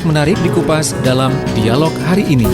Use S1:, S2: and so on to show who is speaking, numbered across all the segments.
S1: Menarik dikupas dalam dialog hari ini.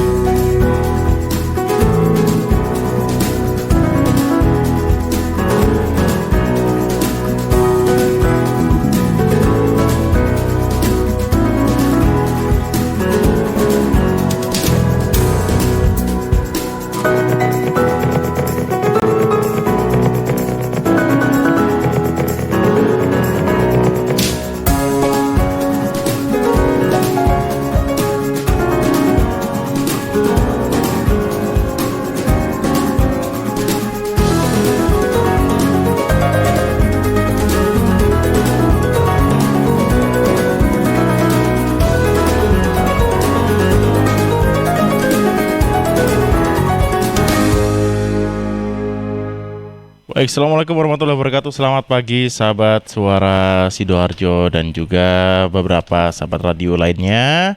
S2: Baik, Assalamualaikum warahmatullahi wabarakatuh. Selamat pagi sahabat Suara Sidoarjo dan juga beberapa sahabat radio lainnya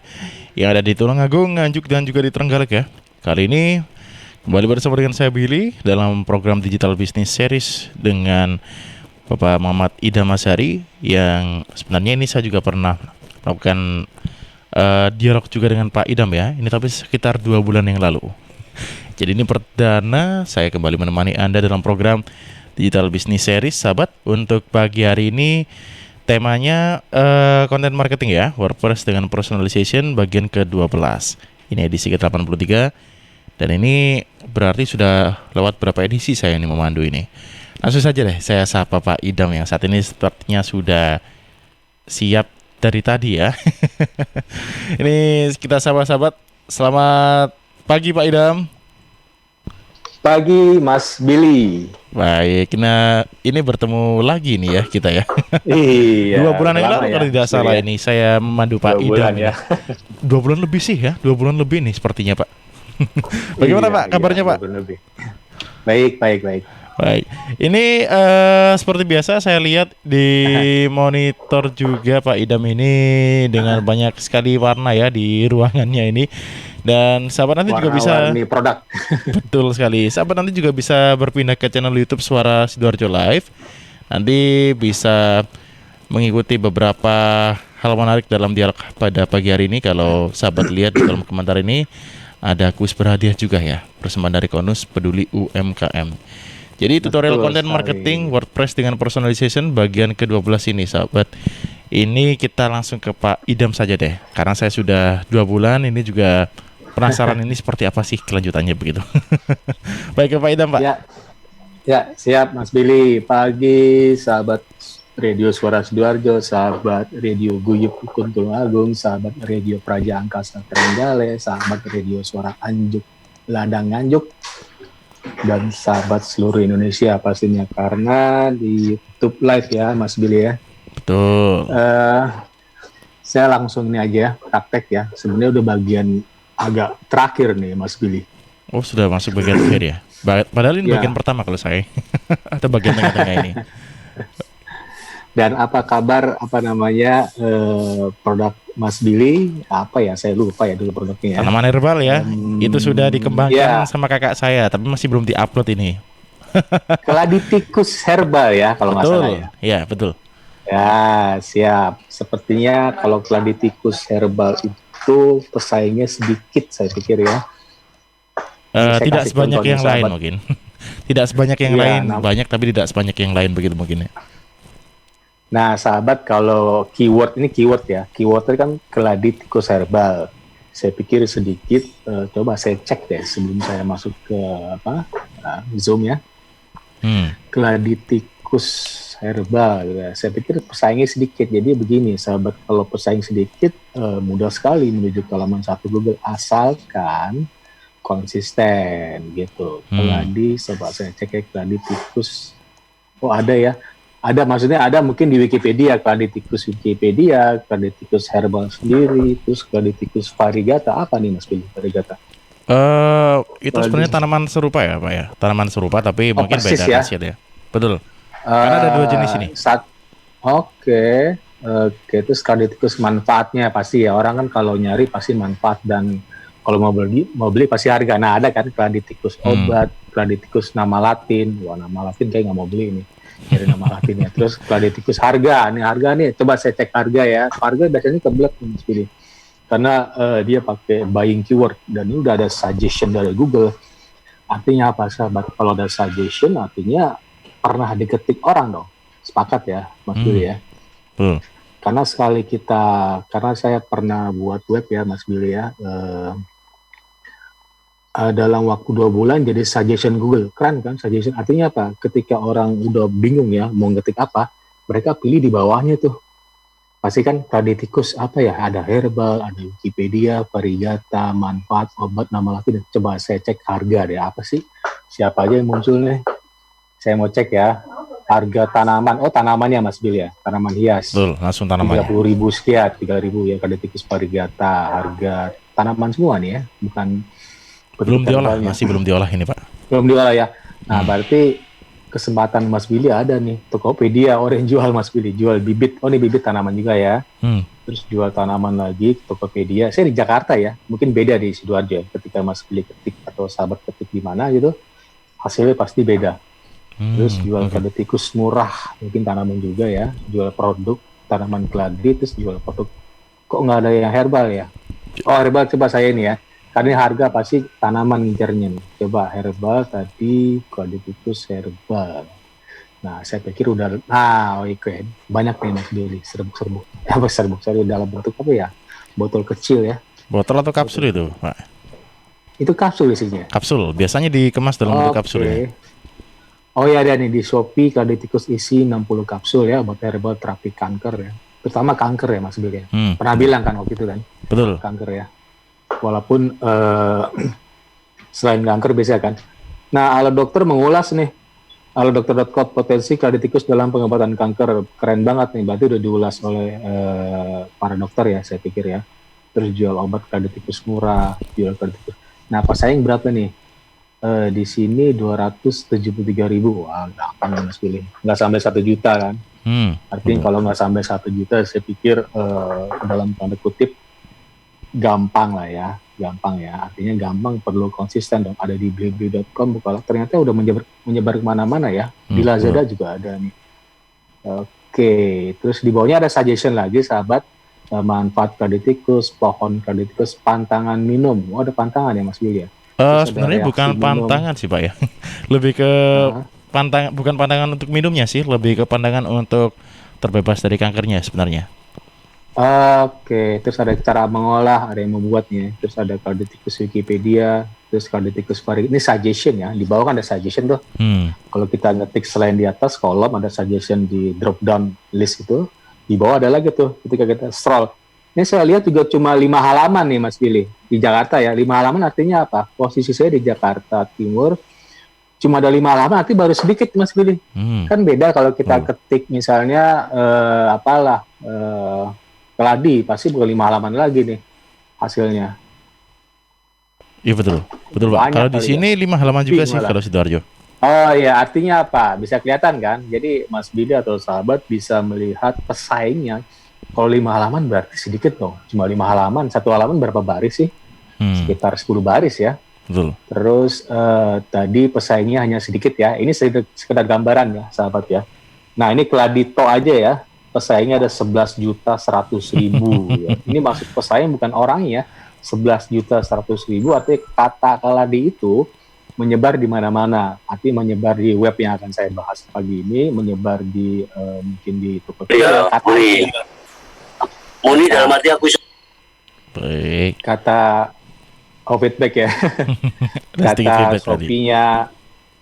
S2: yang ada di Tulungagung, Nganjuk dan juga di Trenggalek ya. Kali ini kembali bersama dengan saya Billy dalam program Digital Business Series dengan Bapak Muhammad Idham Azhari, yang sebenarnya ini saya juga pernah melakukan dialog juga dengan Pak Idham ya. Ini tapi sekitar 2 bulan yang lalu. Jadi ini perdana saya kembali menemani Anda dalam program Digital Business Series, sahabat. Untuk pagi hari ini temanya content marketing ya, WordPress dengan personalization bagian ke-12. Ini edisi ke-83 dan ini berarti sudah lewat berapa edisi saya ini memandu ini. Langsung saja deh saya sapa Pak Idham yang saat ini sepertinya sudah siap dari tadi ya. Ini kita sahabat-sahabat, selamat pagi Pak Idham.
S3: Pagi Mas Billy.
S2: Baik, nah ini bertemu lagi nih ya kita ya.
S3: Iya.
S2: 2 bulan yang lalu
S3: ya,
S2: kalau tidak salah
S3: ya.
S2: ini saya memandu Pak
S3: 2
S2: Idham
S3: bulan ya.
S2: 2 bulan lebih sih ya, 2 bulan lebih nih sepertinya Pak. Bagaimana Pak kabarnya Pak?
S3: 2 bulan lebih. Baik.
S2: Baik, ini seperti biasa saya lihat di monitor juga Pak Idham ini dengan banyak sekali warna ya di ruangannya ini. Dan sahabat nanti juga bisa
S3: warna-warni produk.
S2: betul sekali. Sahabat nanti juga bisa berpindah ke channel YouTube Suara Sidoarjo Live. Nanti bisa mengikuti beberapa hal menarik dalam dialog pada pagi hari ini. Kalau sahabat lihat di kolom komentar ini ada kuis berhadiah juga ya, persembahan dari Konus Peduli UMKM. Jadi tutorial content marketing WordPress dengan personalization bagian ke-12 ini sahabat. Ini kita langsung ke Pak Idham saja deh, karena saya sudah 2 bulan ini juga penasaran ini seperti apa sih kelanjutannya begitu. Baik Pak Idham Pak.
S3: Ya, siap Mas Billy. Pagi sahabat Radio Suara Sidoarjo, sahabat Radio Guyup Ukun Tulungagung, sahabat Radio Praja Angkasa Trenggalek, sahabat Radio Suara Anjuk Ladang Nganjuk, dan sahabat seluruh Indonesia pastinya, karena di YouTube Live ya Mas Billy ya.
S2: Betul.
S3: Saya langsung ini aja ya, praktek ya. Sebenarnya udah bagian agak terakhir nih Mas Billy.
S2: Oh sudah masuk bagian akhir ya. Padahal ini
S3: Ya.
S2: bagian pertama kalau saya. Atau bagian tengah-tengah ini.
S3: Dan apa kabar produk Mas Billy? Apa ya, saya lupa ya dulu produknya ya.
S2: Tanaman herbal ya. Itu sudah dikembangkan
S3: ya.
S2: sama kakak saya, tapi masih belum diupload ini.
S3: Keladi tikus herbal ya kalau nggak salah ya.
S2: Ya betul.
S3: Ya siap. Sepertinya kalau keladi tikus herbal itu pesaingnya sedikit saya pikir ya. Saya
S2: Tidak
S3: kasih
S2: sebanyak
S3: contohnya,
S2: yang lain
S3: sahabat.
S2: mungkin. Tidak sebanyak yang
S3: Iya,
S2: lain, banyak tapi tidak sebanyak yang lain begitu mungkin ya.
S3: Nah sahabat, kalau keyword ya, keywordnya kan keladi tikus herbal. Saya pikir sedikit, coba saya cek deh sebelum saya masuk ke Zoom ya. Keladi tikus herbal, ya. Saya pikir pesaingnya sedikit. Jadi begini sahabat, kalau pesaing sedikit mudah sekali menuju ke halaman 1 Google asalkan konsisten gitu. Keladi, coba saya cek ya, keladi tikus. Oh ada ya. Ada, maksudnya ada mungkin di Wikipedia, keladi tikus Wikipedia, keladi tikus herbal sendiri, terus keladi tikus variegata. Apa nih Mas Billy, variegata?
S2: Itu sebenarnya tanaman serupa ya Pak ya. Tanaman serupa tapi mungkin beda
S3: ya?
S2: khasiat ya. Betul. Karena ada 2 jenis ini.
S3: Oke, terus keladi tikus manfaatnya pasti ya. Orang kan kalau nyari pasti manfaat, dan kalau mau beli pasti harga. Nah ada kan keladi tikus obat, keladi tikus nama Latin. Wah nama Latin kayak nggak mau beli ini. Dari nama latinnya. Terus keladi tikus harga nih, coba saya cek harga ya. Harga biasanya kebelet Mas Billy. karena dia pakai buying keyword dan ini udah ada suggestion dari Google. Artinya apa sahabat? Kalau ada suggestion artinya pernah diketik orang dong. Sepakat ya Mas Billy ya.
S2: Betul.
S3: Karena saya pernah buat web ya Mas Billy ya. Dalam waktu 2 bulan jadi suggestion Google. Keren kan suggestion? Artinya apa? Ketika orang udah bingung ya mau ngetik apa, mereka pilih di bawahnya tuh. Pasti kan Praditikus apa ya? Ada herbal, ada Wikipedia, varigata, manfaat, obat, nama laki. Coba saya cek harga deh. Apa sih? Siapa aja yang muncul nih? Saya mau cek ya. Harga tanaman. Oh tanamannya Mas Bil ya. Tanaman hias.
S2: Betul, langsung tanamannya.
S3: 30.000 sekian. 3.000 ya. Praditikus varigata. Harga tanaman semua nih ya. Bukan
S2: belum diolah, masih belum diolah ini Pak.
S3: Belum diolah ya. Nah berarti kesempatan Mas Billy ada nih. Tokopedia orang jual Mas Billy, jual bibit. Oh ini bibit tanaman juga ya. Terus jual tanaman lagi Tokopedia. Saya di Jakarta ya. Mungkin beda di Sidoarjo. Ketika Mas Billy ketik atau sahabat ketik di mana gitu, hasilnya pasti beda. Terus jual Praditikus murah, mungkin tanaman juga ya. Jual produk tanaman keladi, terus jual produk. Kok nggak ada yang herbal ya? Oh herbal coba saya ini ya. Karena harga pasti tanaman ngincernya nih. Coba herbal tadi, Praditikus herbal. Nah, saya pikir udah, oke. Banyak nih Mas Billy, serbuk-serbuk. Apa serbuk-serbuk dalam bentuk apa ya? Botol kecil ya.
S2: Botol atau kapsul itu, Pak?
S3: Itu kapsul isinya.
S2: Kapsul, biasanya dikemas dalam bentuk kapsul ya.
S3: Oh ya, ada nih di Shopee, Praditikus isi 60 kapsul ya, buat herbal terapi kanker ya. Terutama kanker ya Mas Billy. Pernah bilang kan waktu itu kan?
S2: Betul.
S3: Kanker ya. Walaupun selain kanker bisa kan. Nah, Alat Dokter mengulas nih. Alatdokter.com potensi Praditikus dalam pengobatan kanker. Keren banget nih, berarti udah diulas oleh para dokter ya, saya pikir ya. Terus jual obat Praditikus murah, jual Praditikus. Nah, pesaing berapa nih? Di sini 273.000. Wah, gampang Mas Billy. Nggak sampai 1 juta kan. Artinya kalau nggak sampai 1 juta, saya pikir dalam tanda kutip gampang lah ya, artinya gampang, perlu konsisten dong. Ada di blibli.com, Bukalapak ternyata udah menyebar kemana-mana ya, di Lazada juga ada nih. Oke, terus di bawahnya ada suggestion lagi sahabat, manfaat Praditikus, pohon Praditikus, pantangan minum. Oh ada pantangan ya Mas Billy ya?
S2: Sebenarnya bukan pantangan sih Pak ya, lebih ke pantangan, bukan pantangan untuk minumnya sih, lebih ke pantangan untuk terbebas dari kankernya sebenarnya.
S3: Oke, terus ada cara mengolah, ada yang membuatnya. Terus ada Praditikus Wikipedia, terus Praditikus varigata. Ini suggestion ya, di bawah kan ada suggestion tuh. Kalau kita ngetik selain di atas kolom ada suggestion di drop down list itu. Di bawah ada lagi tuh, ketika kita scroll. Ini saya lihat juga cuma 5 halaman nih Mas Billy, di Jakarta ya. 5 halaman artinya apa? Posisi saya di Jakarta Timur, cuma ada 5 halaman, artinya baru sedikit Mas Billy. Kan beda kalau kita ketik misalnya, keladi, pasti bukan 5 halaman lagi nih hasilnya.
S2: Iya betul Pak. Kalau di sini 5 halaman juga sih kalau Sidoarjo.
S3: Oh iya, artinya apa? Bisa kelihatan kan? Jadi Mas Billy atau sahabat bisa melihat pesaingnya. Kalau 5 halaman berarti sedikit dong. Cuma 5 halaman, 1 halaman berapa baris sih? Sekitar 10 baris ya.
S2: Betul.
S3: Terus tadi pesaingnya hanya sedikit ya. Ini sekedar gambaran ya sahabat ya. Nah ini Keladito aja ya. Pesaingnya ada 11.100.000 ya. Ini maksud pesaing bukan orangnya. 11.100.000 artinya kata keladi itu menyebar di mana-mana. Artinya menyebar di web yang akan saya bahas pagi ini, menyebar di mungkin di Tokopedia.
S4: Muni dalam arti aku
S2: baik.
S3: Kata feedback ya. Kata Shopee-nya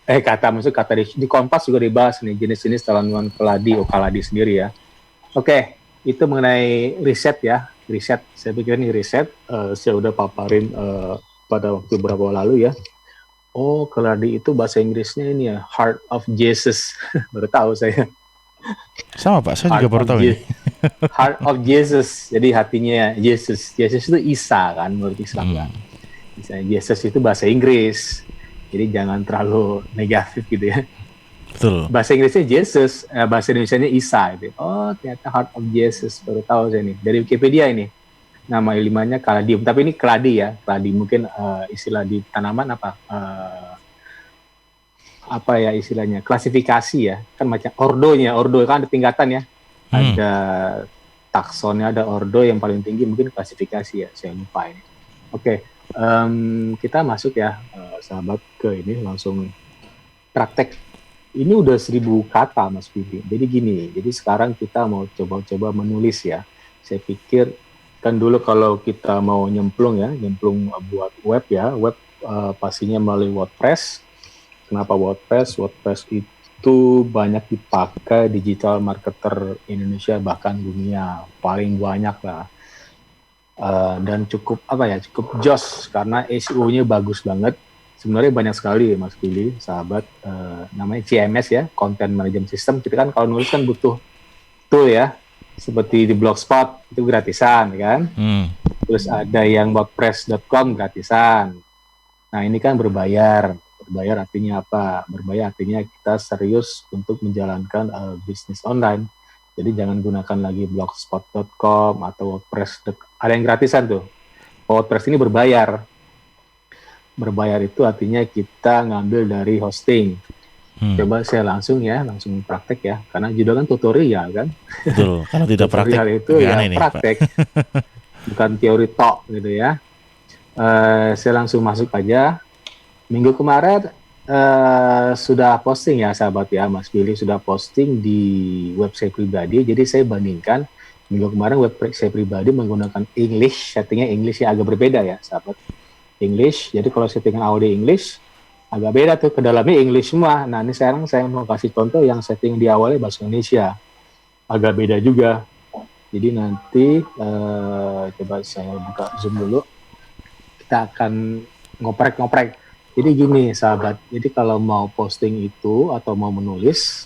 S3: kata di Kompas juga dibahas nih jenis-jenis tanaman keladi, kaladi sendiri ya. Oke, itu mengenai riset ya. Riset, saya pikir ini riset. Saya udah paparin pada waktu beberapa lalu ya. Oh, keladi itu bahasa Inggrisnya ini ya, Heart of Jesus. Baru tahu saya.
S2: Sama Pak, saya juga baru tahu ini.
S3: Heart of Jesus, jadi hatinya Yesus. Yesus itu Isa kan, menurut Islam kan. Misalnya Yesus itu bahasa Inggris. Jadi jangan terlalu negatif gitu ya.
S2: Betul.
S3: Bahasa Inggrisnya Jesus, bahasa Indonesianya Isa gitu. Oh ternyata Heart of Jesus, baru tahu saya nih. Dari Wikipedia ini, nama ilmiahnya Caladium. Tapi ini keladi ya, keladi mungkin istilah di tanaman apa ya istilahnya, klasifikasi ya. Kan macam ordo kan ada tingkatan ya. Ada taksonnya, ada ordo yang paling tinggi, mungkin klasifikasi ya, saya lupa ini. Oke, kita masuk ya, sahabat, ke ini langsung praktek. Ini udah 1.000 kata Mas Bibi. Jadi gini, jadi sekarang kita mau coba-coba menulis ya. Saya pikir kan dulu kalau kita mau nyemplung buat web ya, web pastinya melalui WordPress. Kenapa WordPress? WordPress itu banyak dipakai digital marketer Indonesia bahkan dunia, paling banyak lah. Dan cukup cukup jos karena SEO-nya bagus banget. Sebenarnya banyak sekali Mas Billy, sahabat, namanya CMS ya, Content Management System. Kita kan kalau nulis kan butuh tool ya, seperti di Blogspot itu gratisan kan. Terus ada yang WordPress.com gratisan. Nah ini kan berbayar. Berbayar artinya apa? Berbayar artinya kita serius untuk menjalankan bisnis online. Jadi jangan gunakan lagi blogspot.com atau WordPress. Ada yang gratisan tuh. WordPress ini berbayar. Berbayar itu artinya kita ngambil dari hosting. Coba saya langsung praktek ya. Karena judul kan tutorial kan.
S2: Betul. Kalau tidak praktek,
S3: tutorial itu ya praktek. Bukan teori tok gitu ya. Saya langsung masuk aja. Minggu kemarin sudah posting ya sahabat ya, Mas Billy sudah posting di website pribadi. Jadi saya bandingkan minggu kemarin website pribadi menggunakan English, settingnya English ya agak berbeda ya sahabat. English, jadi kalau settingan audio English agak beda tuh, ke dalamnya English semua. Nah ini sekarang saya mau kasih contoh yang setting di awalnya bahasa Indonesia, agak beda juga. Jadi nanti coba saya buka Zoom dulu, kita akan ngoprek-ngoprek. Jadi gini sahabat, jadi kalau mau posting itu atau mau menulis,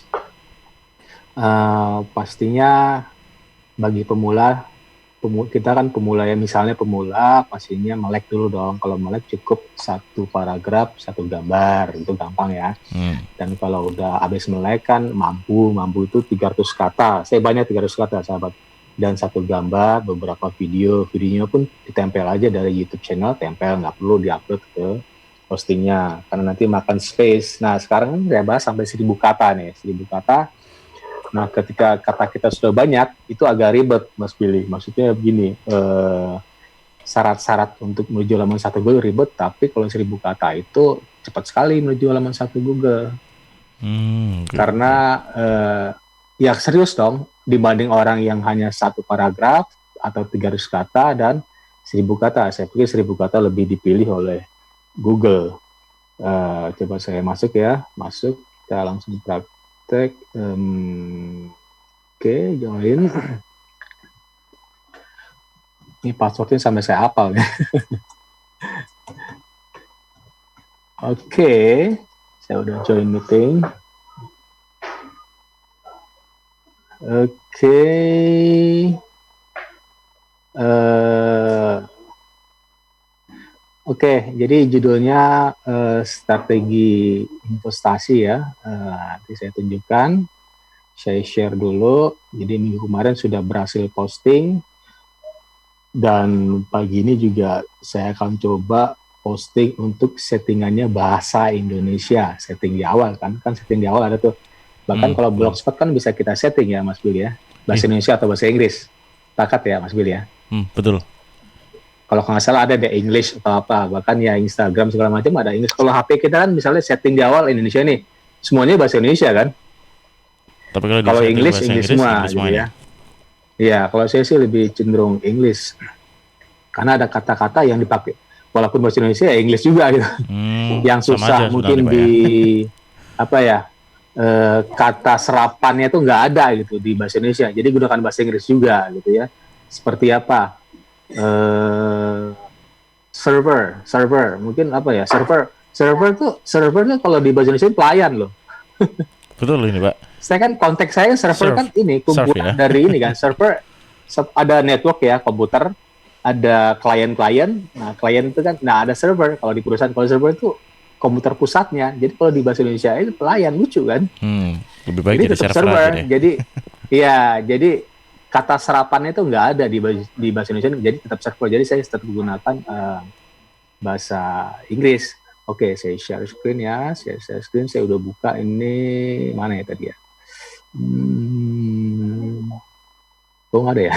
S3: pastinya bagi pemula, kita kan pemula ya, misalnya pemula pastinya melek dulu dong. Kalau melek cukup 1 paragraf 1 gambar, itu gampang ya. Dan kalau udah habis melek kan mampu itu 300 kata. Saya banyak 300 kata sahabat. Dan 1 gambar, beberapa videonya pun ditempel aja dari YouTube channel, tempel, nggak perlu diupload ke postingnya karena nanti makan space. Nah sekarang saya bahas sampai 1.000 kata nih, 1.000 kata. Nah, ketika kata kita sudah banyak, itu agak ribet, Mas Billy. Maksudnya begini, syarat-syarat untuk menuju halaman 1 Google ribet, tapi kalau 1.000 kata itu cepat sekali menuju halaman 1 Google. Karena, ya serius dong, dibanding orang yang hanya 1 paragraf atau 300 kata dan 1.000 kata. Saya pikir 1.000 kata lebih dipilih oleh Google. Coba saya masuk ya, kita langsung praktek. Oke, join. Ini passwordnya sampai saya hafal ya. Oke, saya udah join meeting. Oke. Oke, jadi judulnya strategi investasi ya. Nanti saya tunjukkan, saya share dulu. Jadi minggu kemarin sudah berhasil posting, dan pagi ini juga saya akan coba posting untuk settingannya bahasa Indonesia. Setting di awal kan setting di awal ada tuh. Bahkan kalau Blogspot kan bisa kita setting ya Mas Billy ya, bahasa Indonesia atau bahasa Inggris. Sepakat ya Mas Billy ya?
S2: Betul.
S3: Kalau nggak salah ada deh English atau apa, bahkan ya Instagram segala macam ada English. Kalau HP kita kan misalnya setting di awal Indonesia nih, semuanya bahasa Indonesia kan.
S2: Tapi
S3: kalau English semua gitu ya. Iya, kalau saya sih lebih cenderung English. Karena ada kata-kata yang dipakai walaupun bahasa Indonesia ya English juga gitu. Yang susah mungkin kata serapannya itu nggak ada gitu di bahasa Indonesia. Jadi gunakan bahasa Inggris juga gitu ya. Seperti apa? Server mungkin server tuh kalau di bahasa Indonesia pelayan loh.
S2: Betul ini Pak.
S3: Saya kan konteks saya server kan ini kumpulan dari ini kan, server ada network ya, komputer, ada klien. Nah klien itu kan, ada server kalau di perusahaan. Kalau server itu komputer pusatnya. Jadi kalau di bahasa Indonesia itu pelayan, lucu kan?
S2: Lebih baik
S3: jadi tetap server. Jadi jadi kata serapannya itu nggak ada di bahasa Indonesia, jadi tetap server. Jadi saya tetap menggunakan bahasa Inggris. Oke, saya share screen ya. Share screen, saya udah buka ini. Mana ya tadi ya? Oh nggak ada ya?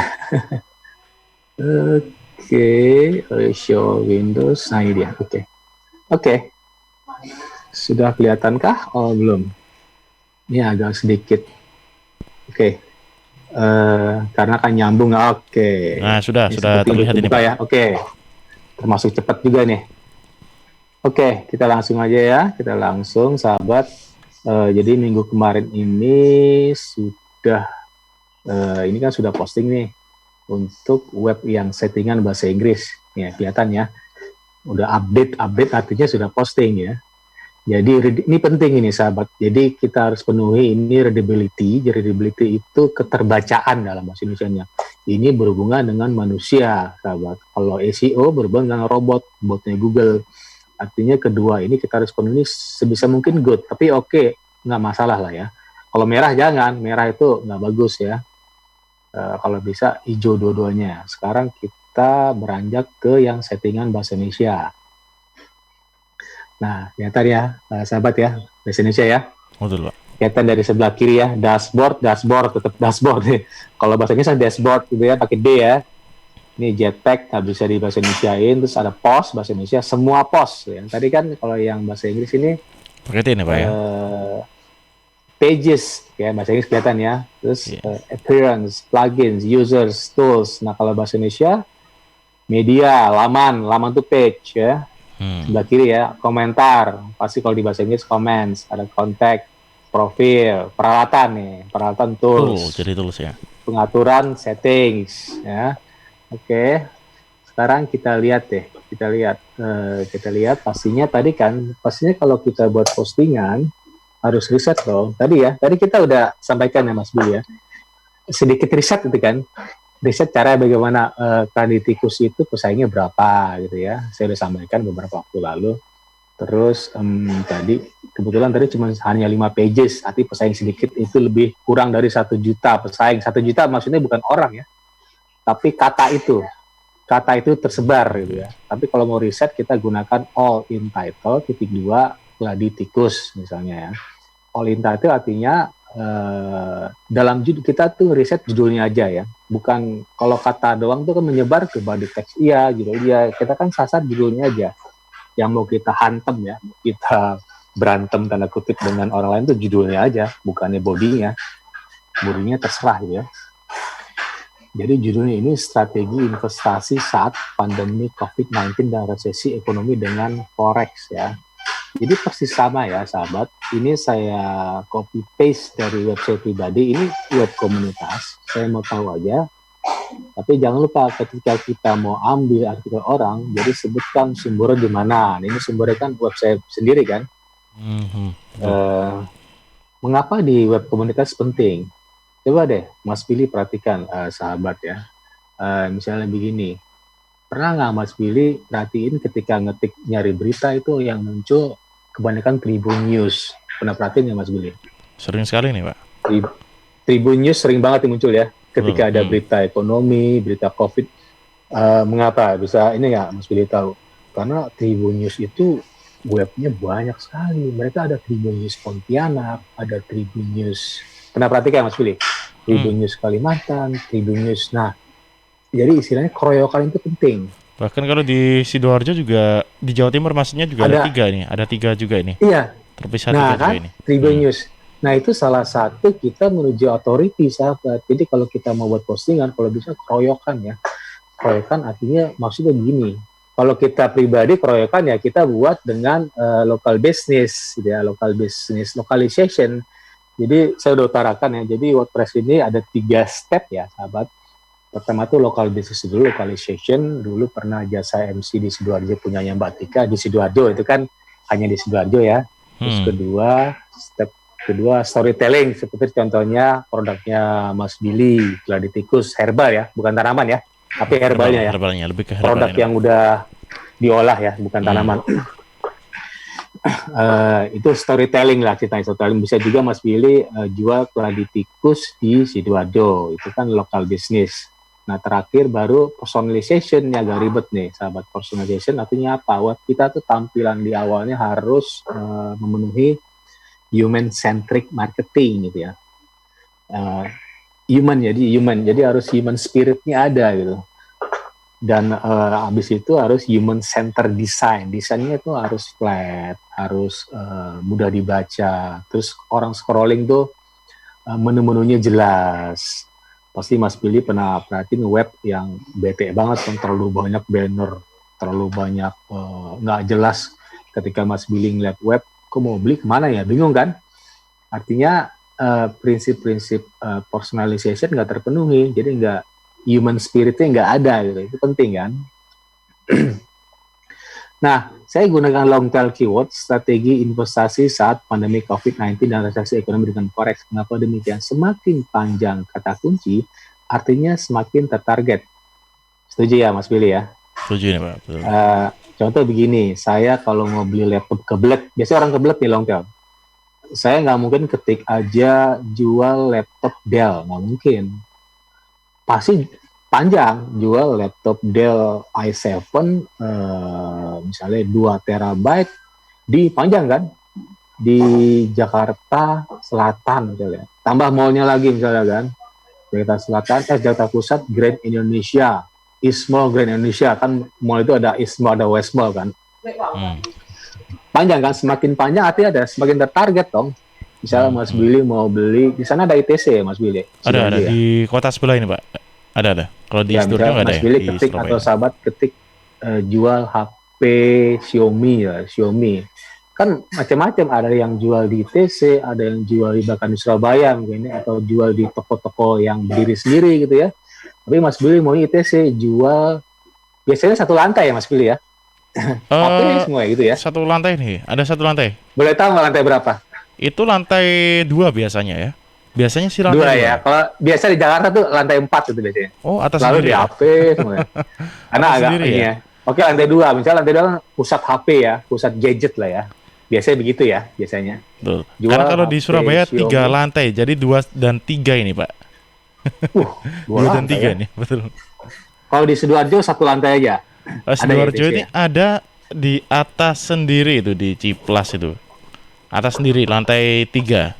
S3: Oke, show Windows. Nah ini dia. Oke. Sudah kelihatankah? Oh belum. Ini agak sedikit. Oke. Karena kan nyambung. Oke.
S2: Nah, sudah
S3: Seperti
S2: terlihat ini,
S3: terbuka
S2: Pak.
S3: ya. Oke. Termasuk cepat juga nih. Oke, kita langsung aja ya. Kita langsung, sahabat. Jadi minggu kemarin ini ini kan sudah posting nih untuk web yang settingan bahasa Inggris. Ya, kelihatan ya. Udah update artinya sudah posting ya. Jadi ini penting ini sahabat. Jadi kita harus penuhi ini readability. Readability itu keterbacaan dalam bahasa Indonesia-nya. Ini berhubungan dengan manusia, sahabat. Kalau SEO berhubungan dengan botnya Google. Artinya kedua ini kita harus penuhi sebisa mungkin good. Tapi oke, nggak masalah lah ya. Kalau merah jangan, merah itu nggak bagus ya. Kalau bisa hijau dua-duanya. Sekarang kita beranjak ke yang settingan bahasa Indonesia. Nah, kelihatan ya, sahabat ya, bahasa Indonesia ya.
S2: Betul, Pak.
S3: Kelihatan dari sebelah kiri ya, dashboard, tetap dashboard nih. Kalau bahasa Inggris dashboard gitu ya, pakai D ya. Ini jetpack, nggak bisa di bahasa Indonesiain. Terus ada pos, bahasa Indonesia, semua pos. Ya. Tadi kan kalau yang bahasa Inggris ini,
S2: Pakai T nih, Pak ya.
S3: pages, ya bahasa Inggris kelihatan ya. Terus appearance, plugins, users, tools. Nah, kalau bahasa Indonesia, media, laman tuh page ya. Sebelah kiri ya, komentar. Pasti kalau di bahasa Inggris comments, ada contact, profil, peralatan tools.
S2: Jadi tools ya.
S3: Pengaturan settings ya. Oke. Sekarang kita lihat deh. Kita lihat pastinya kalau kita buat postingan harus riset dong. Tadi kita udah sampaikan ya Mas Billy ya. Sedikit riset itu kan. Riset cara bagaimana Kladitikus itu pesaingnya berapa gitu ya. Saya sudah sampaikan beberapa waktu lalu. Terus kebetulan tadi cuma hanya 5 pages, arti pesaing sedikit itu lebih kurang dari 1 juta pesaing. 1 juta maksudnya bukan orang ya, tapi kata itu tersebar gitu ya. Tapi kalau mau riset kita gunakan all in title _2 Kladitikus misalnya ya. All in title artinya dalam judul kita tuh riset judulnya aja ya, bukan kalau kata doang tuh kan menyebar ke body text judul kita kan sasar judulnya aja yang mau kita hantem ya, kita berantem tanda kutip dengan orang lain tuh judulnya aja, bukannya bodinya terserah gitu ya. Jadi judulnya ini strategi investasi saat pandemi COVID-19 dan resesi ekonomi dengan forex ya. Jadi persis sama ya sahabat, ini saya copy paste dari website pribadi, ini web komunitas, saya mau tahu aja. Tapi jangan lupa ketika kita mau ambil artikel orang, jadi sebutkan sumbernya di mana. Ini sumbernya kan website sendiri kan. Mengapa di web komunitas penting? Coba deh Mas Billy perhatikan sahabat ya. Misalnya begini, pernah nggak Mas Billy perhatiin ketika ngetik nyari berita itu yang muncul kebanyakan Tribun News. Pernah perhatiin ya Mas Billy?
S2: Sering sekali nih, Pak.
S3: Tribun News sering banget muncul ya. Ketika ada berita ekonomi, berita COVID. Mengapa? Bisa ini nggak Mas Billy tahu? Karena Tribun News itu webnya banyak sekali. Mereka ada Tribun News Pontianak, ada Tribun News. Pernah perhatikan Mas Billy? Tribun News Kalimantan, Tribun News. Nah, jadi istilahnya keroyokan itu penting.
S2: Bahkan kalau di Sidoarjo juga, di Jawa Timur maksudnya juga ada 3 nih. Ada 3 juga ini.
S3: Iya.
S2: Terpisah 3
S3: kan,
S2: juga ini.
S3: Tribun News. Nah, itu salah satu kita menuju authority, sahabat. Jadi kalau kita mau buat postingan, kalau bisa keroyokan ya. Keroyokan artinya maksudnya begini. Kalau kita pribadi keroyokan ya kita buat dengan local business, gitu ya, local business localization. Jadi saya udah utarakan ya. Jadi WordPress ini ada 3 step ya, sahabat. Pertama tuh local business dulu, localization. Dulu pernah jasa MC di Sidoarjo punyanya Mbak Tika di Sidoarjo, itu kan hanya di Sidoarjo ya. Terus step kedua storytelling, seperti contohnya produknya Mas Billy, Kladitikus herbal ya, bukan tanaman ya, tapi herbalnya ya.
S2: Herbalnya, lebih ke herbal
S3: produk
S2: ini,
S3: yang udah diolah ya, bukan tanaman. Itu storytelling lah, cerita storytelling. Bisa juga Mas Billy jual Kladitikus di Sidoarjo, itu kan local business. Nah, terakhir baru personalization, yang agak ribet nih, sahabat. Personalization artinya apa? Web kita tuh tampilan di awalnya harus memenuhi human-centric marketing gitu ya. jadi harus human spiritnya ada gitu. Dan habis itu harus human center desainnya itu harus flat, harus mudah dibaca, terus orang scrolling tuh menu-menunya jelas. Pasti Mas Billy pernah perhatiin web yang bete banget kan, terlalu banyak banner, terlalu banyak nggak jelas. Ketika Mas Billy ngeliat web, kok mau beli kemana ya, bingung kan? Artinya prinsip-prinsip personalization nggak terpenuhi, jadi nggak, human spiritnya nggak ada gitu. Itu penting kan. Nah, saya gunakan long tail keyword strategi investasi saat pandemi COVID-19 dan resesi ekonomi dengan forex. Kenapa demikian? Semakin panjang kata kunci, artinya semakin tertarget. Setuju ya Mas Billy ya?
S2: Setuju nih Pak. Betul.
S3: Contoh begini, saya kalau mau beli laptop kebelet, biasanya orang kebelet nih long tail. Saya nggak mungkin ketik aja jual laptop Dell, nggak mungkin. Pasti panjang, jual laptop Dell i7 misalnya 2 terabyte di panjang kan, di Jakarta Selatan misalnya, tambah mallnya lagi misalnya kan, Jakarta Selatan, Jakarta Pusat, Grand Indonesia, East Mall, Grand Indonesia kan, mall itu ada East Mall, ada West Mall kan. Panjang kan, semakin panjang artinya ada semakin tertarget dong. Misalnya Mas Billy mau beli, di sana ada ITC ya Mas Billy?
S2: Ada
S3: ya?
S2: di kota sebelah ini Pak. Ada. Kalau di
S3: Ya,
S2: store-nya nggak ada
S3: Mas Billy
S2: di
S3: ketik
S2: Surabaya.
S3: atau sahabat ketik jual HP Xiaomi ya, Xiaomi. Kan macam-macam, ada yang jual di ITC, ada yang jual di bahkan di Surabaya mungkin, atau jual di toko-toko yang berdiri sendiri gitu ya. Tapi Mas Billy mau ITC jual, biasanya satu lantai ya Mas Billy ya? HP semua gitu ya?
S2: Satu lantai nih, ada satu lantai.
S3: Boleh tahu nggak lantai berapa?
S2: Itu lantai 2 biasanya ya. Biasanya sih lantai
S3: 2
S2: 2.
S3: ya. Kalau biasa di Jakarta tuh lantai 4 itu biasanya.
S2: Oh, atas
S3: Lalu
S2: sendiri
S3: di
S2: ya?
S3: HP semua. Karena
S2: Atas
S3: agak
S2: sendiri
S3: ini
S2: ya?
S3: ya. Oke, lantai 2. Misalnya lantai 2 kan pusat HP ya, pusat gadget lah ya. Biasanya begitu ya, biasanya.
S2: Betul.
S3: Jual
S2: Karena kalau di
S3: HP
S2: Surabaya 3
S3: Xiaomi.
S2: lantai, jadi 2 dan 3 ini Pak. 2 dan 3
S3: lantai ya.
S2: nih, betul.
S3: Kalau di Sidoarjo satu lantai aja.
S2: Sidoarjo
S3: ITC
S2: ini
S3: ya?
S2: ada di atas sendiri itu, di Ciplas itu. Atas sendiri, lantai 3.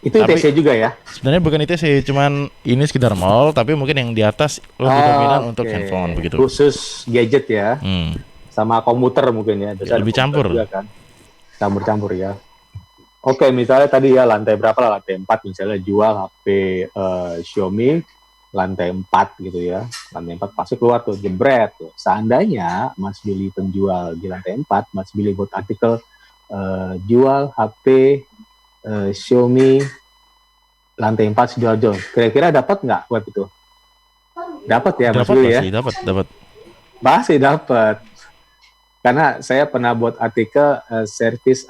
S3: Itu
S2: Tapi-
S3: ITC juga ya?
S2: Sebenarnya bukan ITC, cuman ini sekedar mall, tapi mungkin yang di atas lebih dominan untuk
S3: Oke.
S2: handphone begitu.
S3: Khusus gadget ya, sama komputer mungkin ya. Biasanya
S2: lebih
S3: ada komputer
S2: campur.
S3: juga kan. Campur-campur ya. Oke, misalnya tadi ya lantai berapa lah, lantai 4 misalnya jual HP Xiaomi, lantai 4 gitu ya. Lantai 4 pasti keluar tuh, jebret tuh. Seandainya Mas Billy penjual di lantai 4, Mas Billy buat artikel jual HP Xiaomi lantai 4 Sidoarjo. Kira-kira dapat nggak web itu? Dapat ya Mas
S2: Dapat
S3: Billy ya?
S2: pasti, dapat.
S3: Pasti dapat. Karena saya pernah buat artikel servis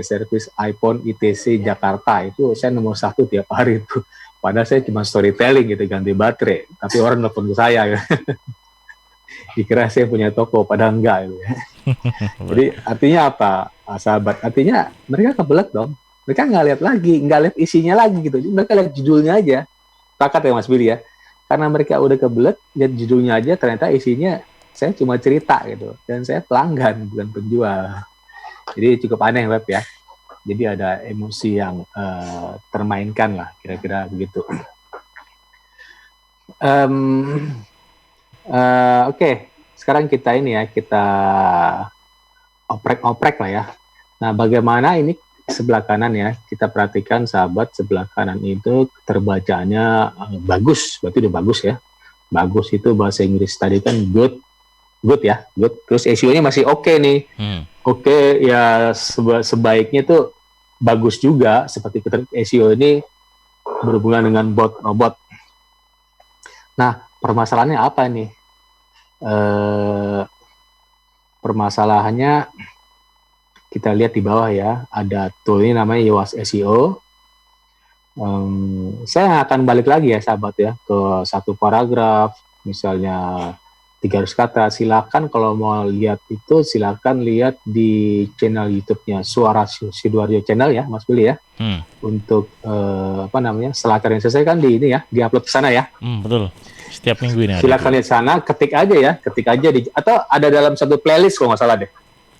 S3: servis iPhone ITC Jakarta, itu saya nomor 1 tiap hari itu. Padahal saya cuma storytelling gitu, ganti baterai. Tapi orang nelfon ke saya. Dikira saya punya toko, padahal enggak. Gitu. Jadi artinya apa, sahabat? Artinya mereka kebelet dong. Mereka nggak lihat isinya lagi gitu. Jadi mereka lihat judulnya aja. Sepakat ya Mas Billy ya? Karena mereka udah kebelet, lihat judulnya aja, ternyata isinya saya cuma cerita gitu, dan saya pelanggan bukan penjual. Jadi cukup aneh web ya. Jadi ada emosi yang termainkan lah, kira-kira begitu. Oke, sekarang kita kita oprek lah ya. Nah, bagaimana ini sebelah kanan ya, kita perhatikan sahabat, sebelah kanan itu terbacanya bagus, berarti udah bagus ya. Bagus itu bahasa Inggris tadi kan good ya, good. Terus SEO-nya masih oke nih. Oke, ya sebaiknya tuh bagus juga, seperti SEO ini berhubungan dengan bot robot. Nah, permasalahannya apa nih? Permasalahannya kita lihat di bawah ya, ada tool ini namanya Yoast SEO. Saya akan balik lagi ya sahabat ya, ke satu paragraf, misalnya 300 kata. Silakan kalau mau lihat itu, silakan lihat di channel YouTube-nya Suara Sidoarjo Channel ya, Mas Billy ya. Untuk setelah acara yang selesai kan di ini ya, di-upload ke sana ya.
S2: Betul. Setiap minggu ini ada.
S3: Silakan lihat sana, ketik aja atau ada dalam satu playlist kalau nggak salah deh.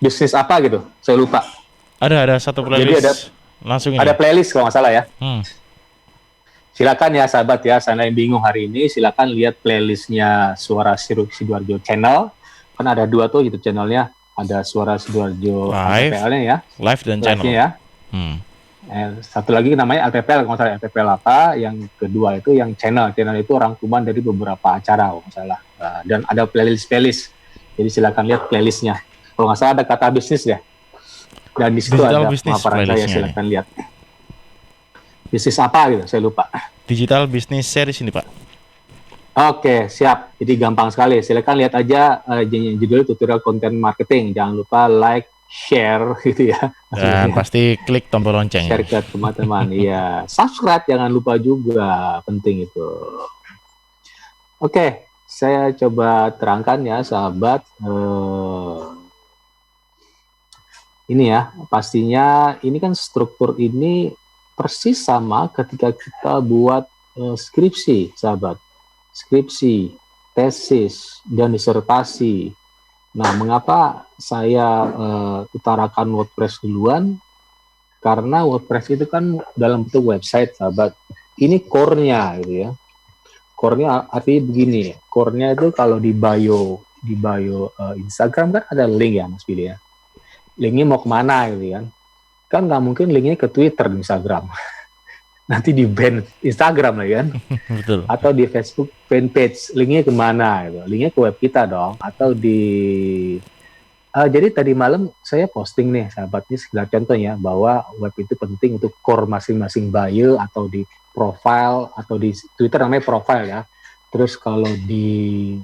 S3: Bisnis apa gitu, saya lupa.
S2: Ada satu playlist.
S3: Jadi
S2: langsung ini.
S3: ada playlist kalau nggak salah ya. Silakan ya sahabat ya, saya yang bingung hari ini, silakan lihat playlistnya Suara Sidoarjo channel. Kan ada 2 tuh YouTube channelnya, ada Suara Sidoarjo
S2: Live.
S3: LPPL-nya ya,
S2: Live dan channel.
S3: live-nya ya.
S2: Hmm.
S3: Satu lagi namanya LPPL, kalau salah LPPL apa, yang kedua itu yang channel itu rangkuman dari beberapa acara, kalau nggak salah. Dan ada playlist, jadi silakan lihat playlistnya. Kalau nggak salah ada kata bisnis ya, dan di situ
S2: Digital
S3: ada
S2: business
S3: pemaparan saya,
S2: playlistnya
S3: silakan lihat. Bisnis apa gitu, saya lupa.
S2: Digital business series ini Pak.
S3: Oke, siap. Jadi gampang sekali. Silakan lihat aja judul tutorial konten marketing. Jangan lupa like, share gitu ya.
S2: Dan pasti klik tombol lonceng.
S3: Share ke teman-teman. Iya, subscribe jangan lupa juga, penting itu. Oke, saya coba terangkan ya sahabat. Ini ya, pastinya ini kan struktur ini persis sama ketika kita buat skripsi, sahabat. Skripsi, tesis, dan disertasi. Nah, mengapa saya utarakan WordPress duluan? Karena WordPress itu kan dalam bentuk website, sahabat. Ini core-nya gitu ya. Core-nya artinya begini, core-nya itu kalau di bio Instagram kan ada link ya Mas Billy ya. Linknya mau kemana gitu kan. Kan nggak mungkin linknya ke Twitter di Instagram. Nanti di ban Instagram lah kan.
S2: Betul.
S3: Atau di Facebook fanpage, linknya kemana gitu. Linknya ke web kita dong. Atau di jadi tadi malam saya posting nih sahabat, ini sekedar contoh ya, bahwa web itu penting untuk core masing-masing bio, atau di profile, atau di Twitter namanya profile ya. Terus kalau di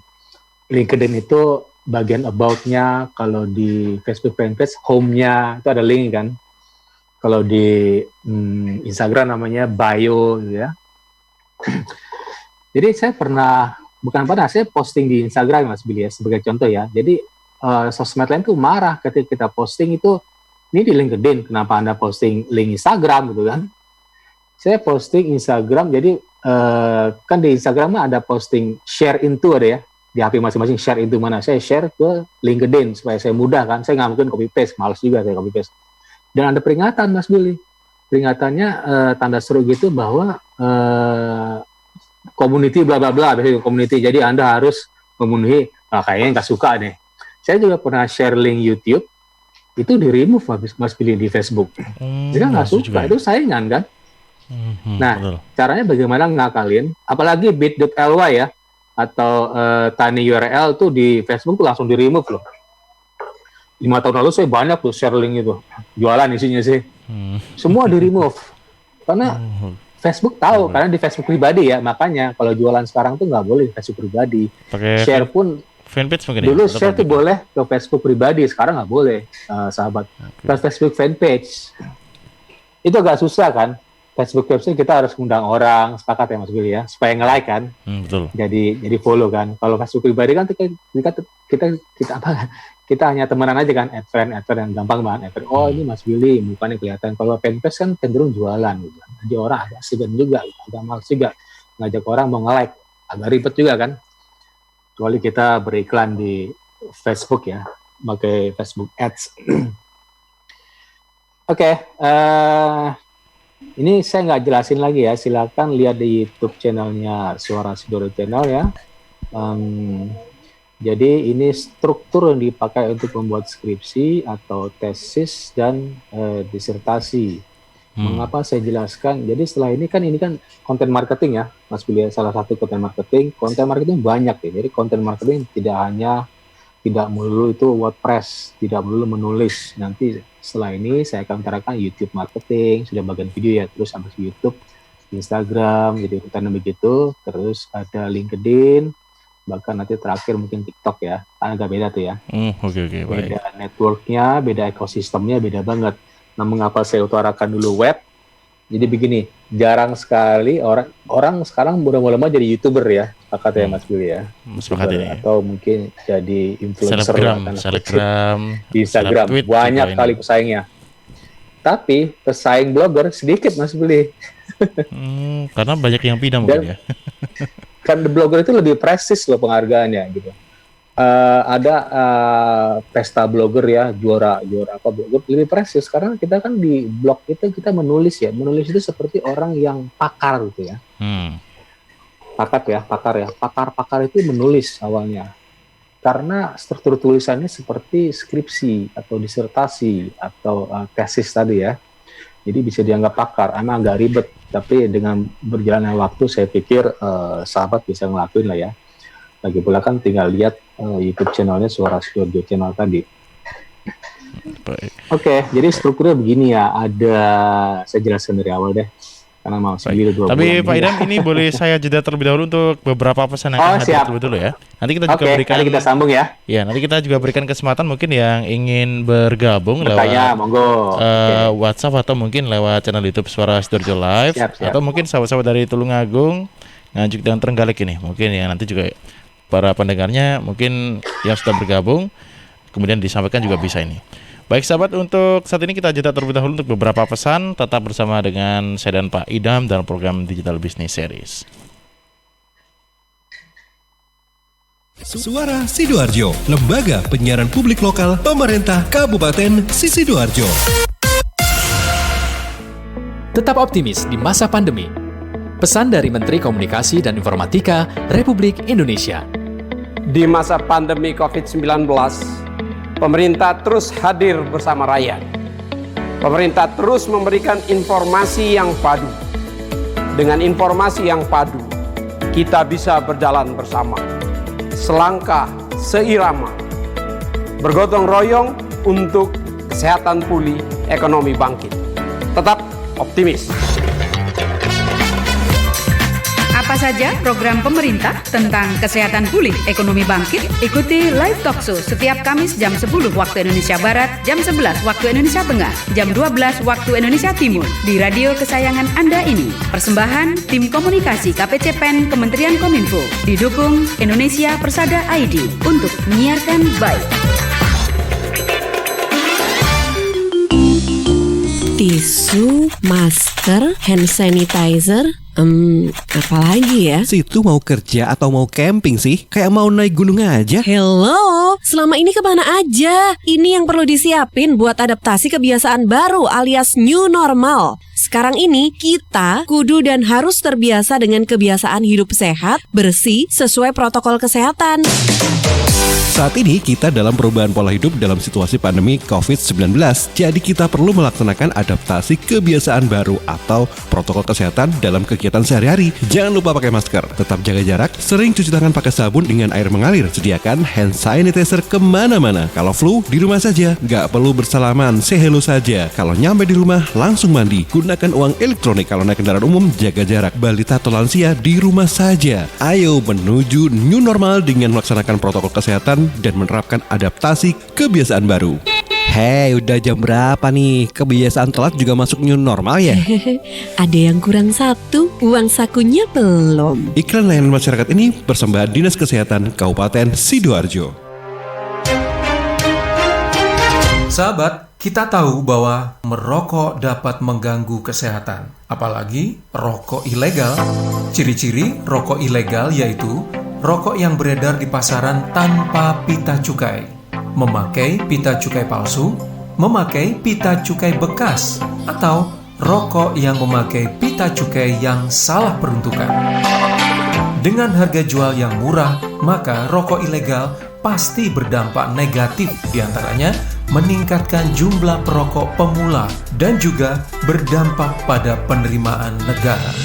S3: LinkedIn itu bagian about-nya, kalau di Facebook fanpage home-nya itu ada link kan. Kalau di Instagram namanya bio gitu ya. Jadi saya saya posting di Instagram Mas Billy ya, sebagai contoh ya. Jadi sosmed lain tuh marah ketika kita posting itu, ini di LinkedIn, kenapa Anda posting link Instagram gitu kan. Saya posting Instagram, jadi kan di Instagram ada posting share into ada ya, di HP masing-masing share into mana, saya share ke LinkedIn supaya saya mudah kan, saya nggak mungkin copy paste, males juga saya copy paste. Dan ada peringatan Mas Billy, peringatannya tanda seru gitu bahwa community bla bla bla, community, jadi Anda harus memenuhi, kayaknya nggak suka nih. Saya juga pernah share link YouTube, itu di-remove Mas Billy di Facebook. Jadi nggak suka, itu saingan kan. Nah, betul. Caranya bagaimana ngakalin, apalagi bit.ly ya, atau tiny URL tuh di Facebook tuh langsung di-remove loh. 5 tahun lalu saya banyak tuh share link itu, jualan isinya sih. Semua di-remove. Karena Facebook tahu, karena di Facebook pribadi ya, makanya kalau jualan sekarang tuh nggak boleh Facebook pribadi. Share pun
S2: fanpage mungkin
S3: dulu share tuh boleh ke Facebook pribadi, sekarang nggak boleh, sahabat. Ke Facebook fanpage itu agak susah kan. Facebook website kita harus undang orang, sepakat ya Mas Billy ya, supaya nge-like kan.
S2: Betul.
S3: Jadi follow kan. Kalau Facebook pribadi kan kita hanya temenan aja kan, add friend yang gampang banget. Oh ini Mas Billy, mukanya kelihatan. Kalau fanpage kan cenderung jualan gitu. Jadi orang agak segan juga, agak males juga ngajak orang mau nge-like, agak ribet juga kan. Kecuali kita beriklan di Facebook ya, pakai Facebook Ads. Oke, ini saya nggak jelasin lagi ya, silakan lihat di YouTube channelnya Suara Sidoarjo Channel ya. Jadi ini struktur yang dipakai untuk membuat skripsi atau tesis dan disertasi. Mengapa saya jelaskan? Jadi setelah ini kan konten marketing ya, Mas Billy, salah satu konten marketing. Konten marketing banyak ya. Jadi konten marketing tidak melulu itu WordPress, tidak melulu menulis. Nanti setelah ini saya akan utarakan YouTube marketing, sudah bagian video ya, terus habis YouTube, Instagram, jadi ikutan begitu, terus ada LinkedIn, bahkan nanti terakhir mungkin TikTok ya, agak beda tuh ya.
S2: Oke, baik.
S3: Beda networknya, beda ekosistemnya, beda banget. Nah, mengapa saya utarakan dulu web? Jadi begini, jarang sekali orang sekarang mulai jadi YouTuber ya, sepakat ya Mas Billy ya.
S2: Sepakat ini.
S3: Atau mungkin jadi influencer,
S2: selebgram,
S3: di Instagram, banyak kali pesaingnya. Tapi pesaing blogger sedikit Mas Billy.
S2: Karena banyak yang pindah mungkin ya.
S3: Kan the blogger itu lebih prestis loh penghargaannya gitu. ada pesta blogger ya, juara apa blogger lebih precious karena kita kan di blog kita menulis itu seperti orang yang pakar gitu ya. Pakar itu menulis awalnya karena struktur tulisannya seperti skripsi atau disertasi atau tesis tadi ya, jadi bisa dianggap pakar. Emang agak ribet, tapi dengan berjalannya waktu saya pikir sahabat bisa ngelakuin lah ya. Lagi pula kan tinggal lihat YouTube channelnya Suara Sidoarjo channel tadi. Oke, jadi strukturnya begini ya. Saya jelaskan dari awal deh, karena mau sendiri 2 bulan.
S2: Tapi Pak Idam, ini boleh saya jeda terlebih dahulu untuk beberapa pesan yang akan hadir terlebih dulu ya. Nanti kita juga berikan.
S3: Nanti kita sambung ya.
S2: Ya, nanti kita juga berikan kesempatan mungkin yang ingin bergabung
S3: bertanya,
S2: lewat
S3: monggo.
S2: WhatsApp atau mungkin lewat channel YouTube Suara Sidoarjo Live, atau mungkin sahabat-sahabat dari Tulungagung, Nganjuk dan Trenggalek ini. Mungkin ya nanti juga para pendengarnya mungkin yang sudah bergabung kemudian disampaikan juga bisa ini. Baik sahabat, untuk saat ini kita jeda terlebih dahulu untuk beberapa pesan. Tetap bersama dengan saya dan Pak Idam dalam program Digital Business Series.
S4: Suara Sidoarjo, lembaga penyiaran publik lokal pemerintah Kabupaten Sidoarjo.
S1: Tetap optimis di masa pandemi. Pesan dari Menteri Komunikasi dan Informatika Republik Indonesia.
S5: Di masa pandemi COVID-19, pemerintah terus hadir bersama rakyat. Pemerintah terus memberikan informasi yang padu. Dengan informasi yang padu, kita bisa berjalan bersama, selangkah, seirama, bergotong royong untuk kesehatan pulih, ekonomi bangkit. Tetap optimis.
S6: Apa saja program pemerintah tentang kesehatan pulih ekonomi bangkit? Ikuti Live Talk Show setiap Kamis jam 10 waktu Indonesia Barat, jam 11 waktu Indonesia Tengah, jam 12 waktu Indonesia Timur di radio kesayangan Anda ini. Persembahan Tim Komunikasi KPCPEN Kementerian Kominfo, didukung Indonesia Persada ID untuk menyiarkan baik.
S7: Tisu, masker, hand sanitizer, apalagi ya?
S4: Situ mau kerja atau mau camping sih? Kayak mau naik gunung aja.
S7: Hello, selama ini kemana aja? Ini yang perlu disiapin buat adaptasi kebiasaan baru alias new normal. Sekarang ini kita kudu dan harus terbiasa dengan kebiasaan hidup sehat, bersih, sesuai protokol kesehatan.
S4: Saat ini kita dalam perubahan pola hidup dalam situasi pandemi COVID-19. Jadi kita perlu melaksanakan adaptasi kebiasaan baru atau protokol kesehatan dalam kegiatan sehari-hari. Jangan lupa pakai masker, tetap jaga jarak, sering cuci tangan pakai sabun dengan air mengalir. Sediakan hand sanitizer kemana-mana. Kalau flu, di rumah saja. Nggak perlu bersalaman, say hello saja. Kalau nyampe di rumah, langsung mandi. Gunakan uang elektronik kalau naik kendaraan umum, jaga jarak. Balita atau lansia di rumah saja. Ayo menuju new normal dengan melaksanakan protokol kesehatan dan menerapkan adaptasi kebiasaan baru. Hei, udah jam berapa nih? Kebiasaan telat juga masuk new normal ya?
S7: Ada yang kurang satu, uang sakunya belum.
S4: Iklan layanan masyarakat ini persembahan Dinas Kesehatan Kabupaten Sidoarjo.
S8: Sahabat, kita tahu bahwa merokok dapat mengganggu kesehatan, apalagi rokok ilegal. Ciri-ciri rokok ilegal yaitu rokok yang beredar di pasaran tanpa pita cukai, memakai pita cukai palsu, memakai pita cukai bekas, atau rokok yang memakai pita cukai yang salah peruntukan. Dengan harga jual yang murah, maka rokok ilegal pasti berdampak negatif, diantaranya meningkatkan jumlah perokok pemula dan juga berdampak pada penerimaan negara.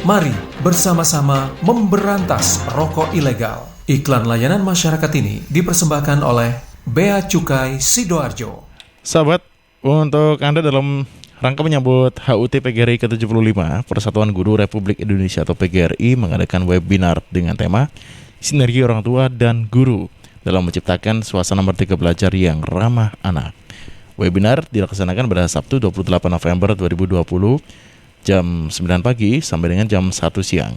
S8: Mari bersama-sama memberantas rokok ilegal. Iklan layanan masyarakat ini dipersembahkan oleh Bea Cukai Sidoarjo.
S2: Sahabat, untuk Anda dalam rangka menyambut HUT PGRI ke-75, Persatuan Guru Republik Indonesia atau PGRI mengadakan webinar dengan tema Sinergi Orang Tua dan Guru dalam menciptakan suasana merdeka belajar yang ramah anak. Webinar dilaksanakan pada Sabtu 28 November 2020 jam 9 pagi sampai dengan jam 1 siang.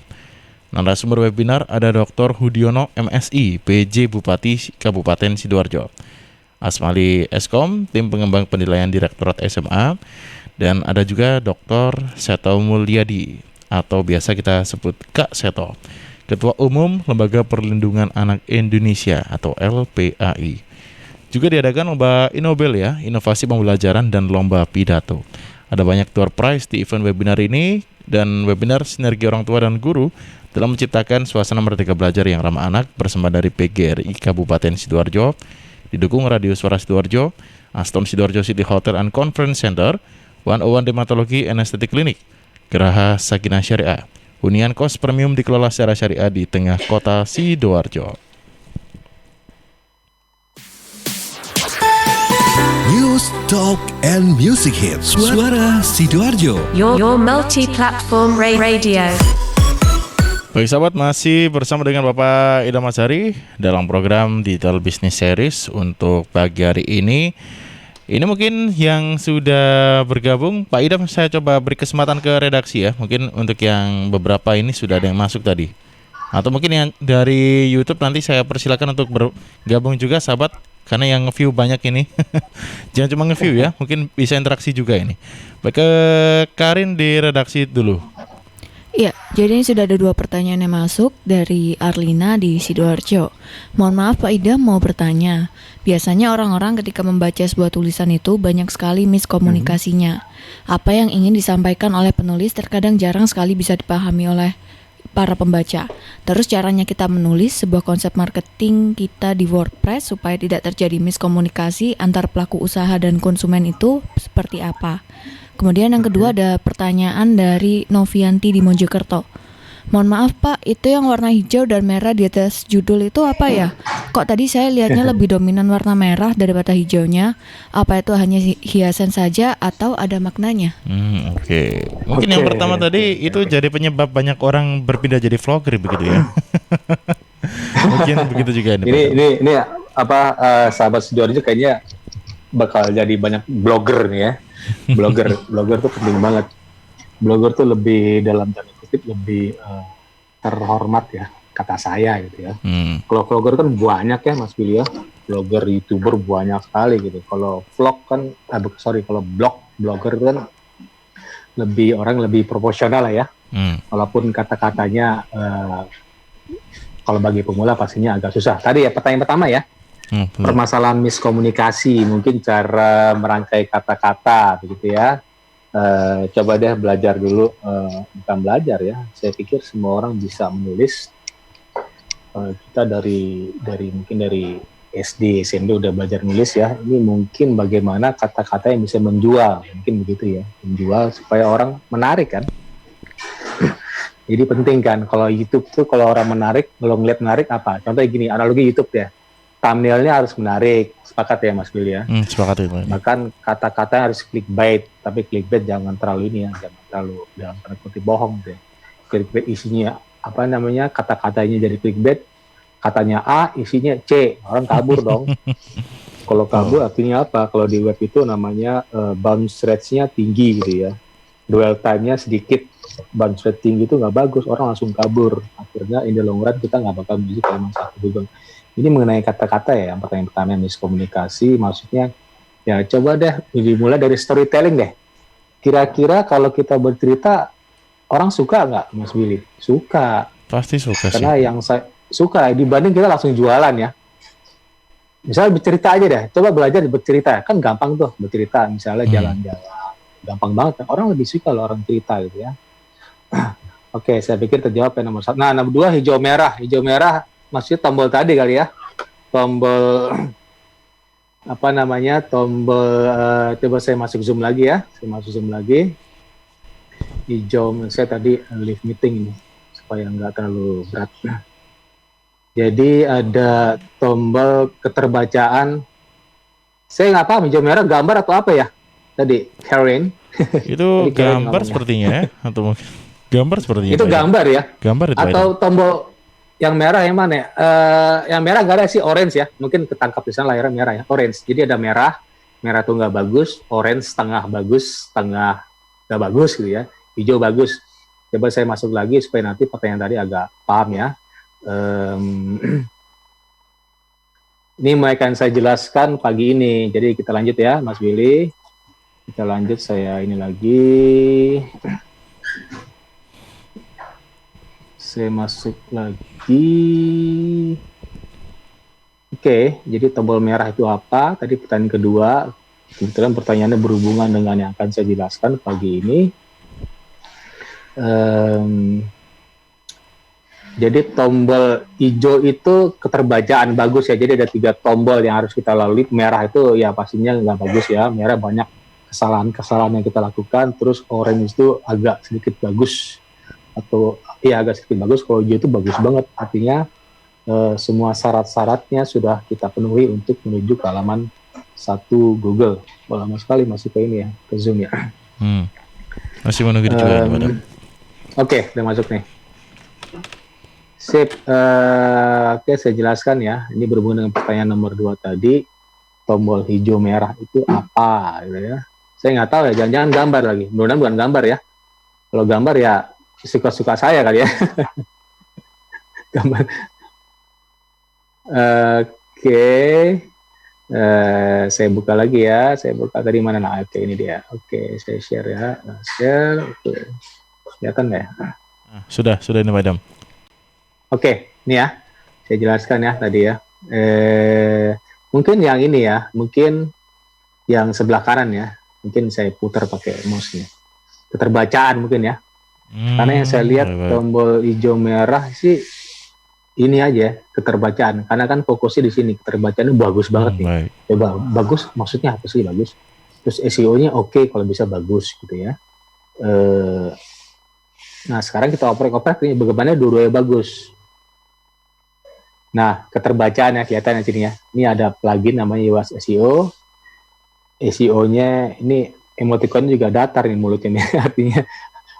S2: Narasumber webinar ada Dr. Hudiono MSI, PJ Bupati Kabupaten Sidoarjo, Asmali Eskom, tim pengembang penilaian Direktorat SMA, dan ada juga Dr. Seto Mulyadi atau biasa kita sebut Kak Seto, Ketua Umum Lembaga Perlindungan Anak Indonesia atau LPAI. Juga diadakan lomba Inobel ya, inovasi pembelajaran dan lomba pidato. Ada banyak door prize di event webinar ini dan webinar sinergi orang tua dan guru dalam menciptakan suasana merdeka belajar yang ramah anak bersama dari PGRI Kabupaten Sidoarjo, didukung Radio Suara Sidoarjo, Aston Sidoarjo City Hotel and Conference Center, 101 Dermatologi and Aesthetic Clinic, Geraha Sakinah Syariah. Hunian kos premium dikelola secara syariah di tengah kota Sidoarjo.
S4: News, Talk, and Music Hits. Suara Sidoarjo.
S9: Your multi-platform radio.
S2: Baik sahabat, masih bersama dengan Bapak Idham Azhari dalam program Digital Business Series untuk pagi hari ini. Ini mungkin yang sudah bergabung, Pak Idham, saya coba beri kesempatan ke redaksi ya. Mungkin untuk yang beberapa ini sudah ada yang masuk tadi. Atau mungkin yang dari YouTube nanti saya persilakan untuk bergabung juga sahabat. Karena yang nge-view banyak ini. Jangan cuma nge-view ya, mungkin bisa interaksi juga ini. Baik, ke Karin di redaksi dulu.
S10: Iya, jadi ini sudah ada 2 pertanyaan yang masuk dari Arlina di Sidoarjo. Mohon maaf Pak Idham, mau bertanya. Biasanya orang-orang ketika membaca sebuah tulisan itu banyak sekali miskomunikasinya. Apa yang ingin disampaikan oleh penulis terkadang jarang sekali bisa dipahami oleh para pembaca. Terus caranya kita menulis sebuah konsep marketing kita di WordPress supaya tidak terjadi miskomunikasi antar pelaku usaha dan konsumen itu seperti apa? Kemudian yang kedua ada pertanyaan dari Novianti di Mojokerto. Mohon maaf Pak, itu yang warna hijau dan merah di atas judul itu apa ya? Kok tadi saya lihatnya lebih dominan warna merah daripada hijaunya? Apa itu hanya hiasan saja atau ada maknanya?
S2: Oke. Mungkin yang pertama tadi itu jadi penyebab banyak orang berpindah jadi vlogger begitu ya. Mungkin begitu juga
S3: ini apa sahabat Sidoarjo kayaknya bakal jadi banyak blogger nih ya. Blogger tuh penting banget. Blogger tuh lebih dalam tanda kutip lebih terhormat ya, kata saya gitu ya. Kalau vlogger kan banyak ya Mas Billy ya. Blogger, YouTuber banyak sekali gitu. Kalau vlog kan, kalau blogger kan orang lebih proporsional lah ya. Walaupun kata-katanya kalau bagi pemula pastinya agak susah. Tadi ya pertanyaan pertama ya. Permasalahan miskomunikasi, mungkin cara merangkai kata-kata begitu ya. Coba deh belajar dulu, bukan belajar ya. Saya pikir semua orang bisa menulis. Kita dari SD, SMP udah belajar nulis ya. Ini mungkin bagaimana kata-kata yang bisa menjual, mungkin begitu ya. Menjual supaya orang menarik kan. Jadi penting kan kalau YouTube tuh kalau orang menarik, kalau ngeliat menarik apa? Contohnya gini, analogi YouTube ya. Thumbnailnya harus menarik, sepakat ya Mas Billy ya.
S2: Sepakat itu.
S3: Bahkan kata-kata harus clickbait, tapi clickbait jangan terlalu ini ya, jangan terlalu dalam tanda kutip bohong deh. Clickbait isinya apa namanya, kata-katanya jadi clickbait, katanya A, isinya C, orang kabur dong. Kalau kabur artinya apa? Kalau di web itu namanya bounce rate-nya tinggi gitu ya. Dwell time-nya sedikit, bounce rate tinggi itu nggak bagus, orang langsung kabur. Akhirnya in the long run kita nggak bakal bisa kalau satu dulu. Ini mengenai kata-kata ya, yang pertama miskomunikasi, maksudnya ya coba deh dimulai dari storytelling deh. Kira-kira kalau kita bercerita, orang suka nggak Mas Billy? Suka.
S2: Pasti suka sih.
S3: Karena yang saya suka, dibanding kita langsung jualan ya. Misalnya bercerita aja deh, coba belajar bercerita, kan gampang tuh bercerita, misalnya jalan-jalan. Gampang banget kan, orang lebih suka loh orang cerita gitu ya. Oke, saya pikir terjawab ya nomor 1. Nah, nomor 2 hijau merah maksudnya tombol tadi kali ya, tombol apa namanya, coba saya masuk zoom lagi ya, hijau saya tadi live meeting ini supaya nggak terlalu berat. Jadi ada tombol keterbacaan, saya nggak paham hijau merah gambar atau apa ya tadi Karen?
S2: Itu gambar sepertinya ya, atau mungkin gambar sepertinya
S3: itu gambar ya,
S2: gambar itu
S3: atau tombol yang merah yang mana ya? Yang merah nggak ada sih, orange ya. Mungkin ketangkap di sana layarnya merah ya, orange. Jadi ada merah tuh nggak bagus, orange setengah bagus, setengah nggak bagus gitu ya. Hijau bagus. Coba saya masuk lagi supaya nanti pertanyaan tadi agak paham ya. Ini mau akan saya jelaskan pagi ini. Jadi kita lanjut ya, Mas Billy. Kita lanjut, saya ini lagi. Saya masuk lagi. Oke, jadi tombol merah itu apa? Tadi pertanyaan kedua. Kebetulan pertanyaannya berhubungan dengan yang akan saya jelaskan pagi ini. Jadi tombol hijau itu keterbacaan bagus ya. Jadi ada 3 tombol yang harus kita lalui. Merah itu ya pastinya nggak bagus ya. Merah banyak kesalahan-kesalahan yang kita lakukan. Terus orange itu agak sedikit bagus. Atau ya agak sedikit bagus. Kalau hijau itu bagus banget. Artinya semua syarat-syaratnya sudah kita penuhi untuk menuju ke halaman 1 Google. Lama sekali masuk ke ini ya, ke Zoom ya.
S2: Masih menunggu juga, Madam.
S3: Oke, udah masuk nih. Sip. Oke, saya jelaskan ya. Ini berhubungan dengan pertanyaan nomor 2 tadi. Tombol hijau merah itu apa? Gitu ya. Saya nggak tahu ya. Jangan-jangan gambar lagi. Mudah-mudahan bukan gambar ya. Kalau gambar ya suka-suka saya kali ya. Gambar. Oke. Saya buka lagi ya. Saya buka tadi mana? Nah, oke ini dia. Oke, saya share ya. Share. Oke. Kelihatan nggak ya?
S2: Sudah ini Madam.
S3: Oke, ini ya, saya jelaskan ya tadi ya. Mungkin yang ini ya, mungkin yang sebelah kanan ya, mungkin saya putar pakai mouse-nya. Keterbacaan mungkin ya. Karena yang saya lihat tombol hijau merah sih ini aja keterbacaan. Karena kan fokusnya di sini keterbacaan bagus banget nih. Coba bagus, maksudnya apa sih bagus? Terus SEO-nya oke, kalau bisa bagus gitu ya. Nah sekarang kita oprek-oprek nih, bagaimana dua-duanya bagus. Nah, keterbacaan ya kelihatan di sini ya. Ini ada plugin namanya Yoast SEO. SEO-nya ini emoticon juga datar nih mulutnya nih. Artinya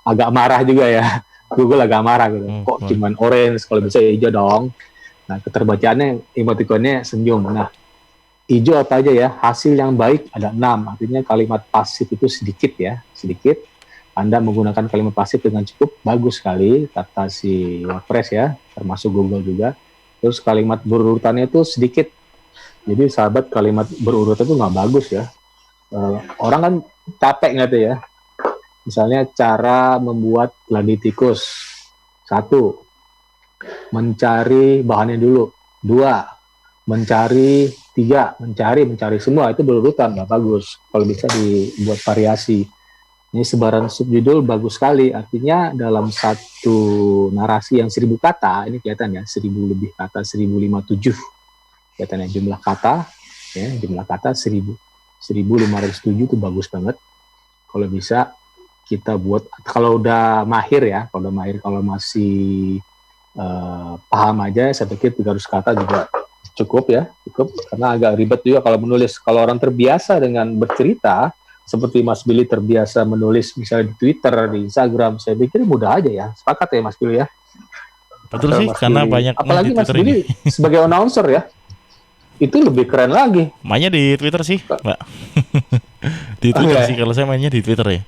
S3: agak marah juga ya. Google agak marah gitu. Kok cuman orange, kalau bisa hijau dong. Nah, keterbacaannya emoticonnya senyum. Nah, hijau apa aja ya? Hasil yang baik ada 6. Artinya kalimat pasif itu sedikit ya, sedikit. Anda menggunakan kalimat pasif dengan cukup bagus sekali, kata si WordPress ya, termasuk Google juga. Terus kalimat berurutannya itu sedikit. Jadi sahabat kalimat berurutan itu nggak bagus ya. Orang kan capek nggak tuh ya. Misalnya cara membuat geladi tikus. 1. Mencari bahannya dulu. 2. Mencari. 3. Mencari semua itu berurutan nggak bagus. Kalau bisa dibuat variasi. Ini sebaran subjudul bagus sekali, artinya dalam satu narasi yang 1000 kata, ini kelihatan ya, 1000 lebih kata, 1057. Kelihatannya jumlah kata, ya, jumlah kata 1507 itu bagus banget. Kalau bisa kita buat, kalau udah mahir ya, kalau masih paham aja, saya pikir 300 kata juga cukup ya, karena agak ribet juga kalau menulis. Kalau orang terbiasa dengan bercerita, seperti Mas Billy terbiasa menulis misalnya di Twitter, di Instagram, saya pikir mudah aja ya. Sepakat ya Mas Billy ya?
S2: Betul sih, karena banyak.
S3: Apalagi Mas Billy sebagai announcer ya, itu lebih keren lagi.
S2: Mainnya di Twitter sih, Mbak. Di Twitter sih, kalau saya mainnya di Twitter ya.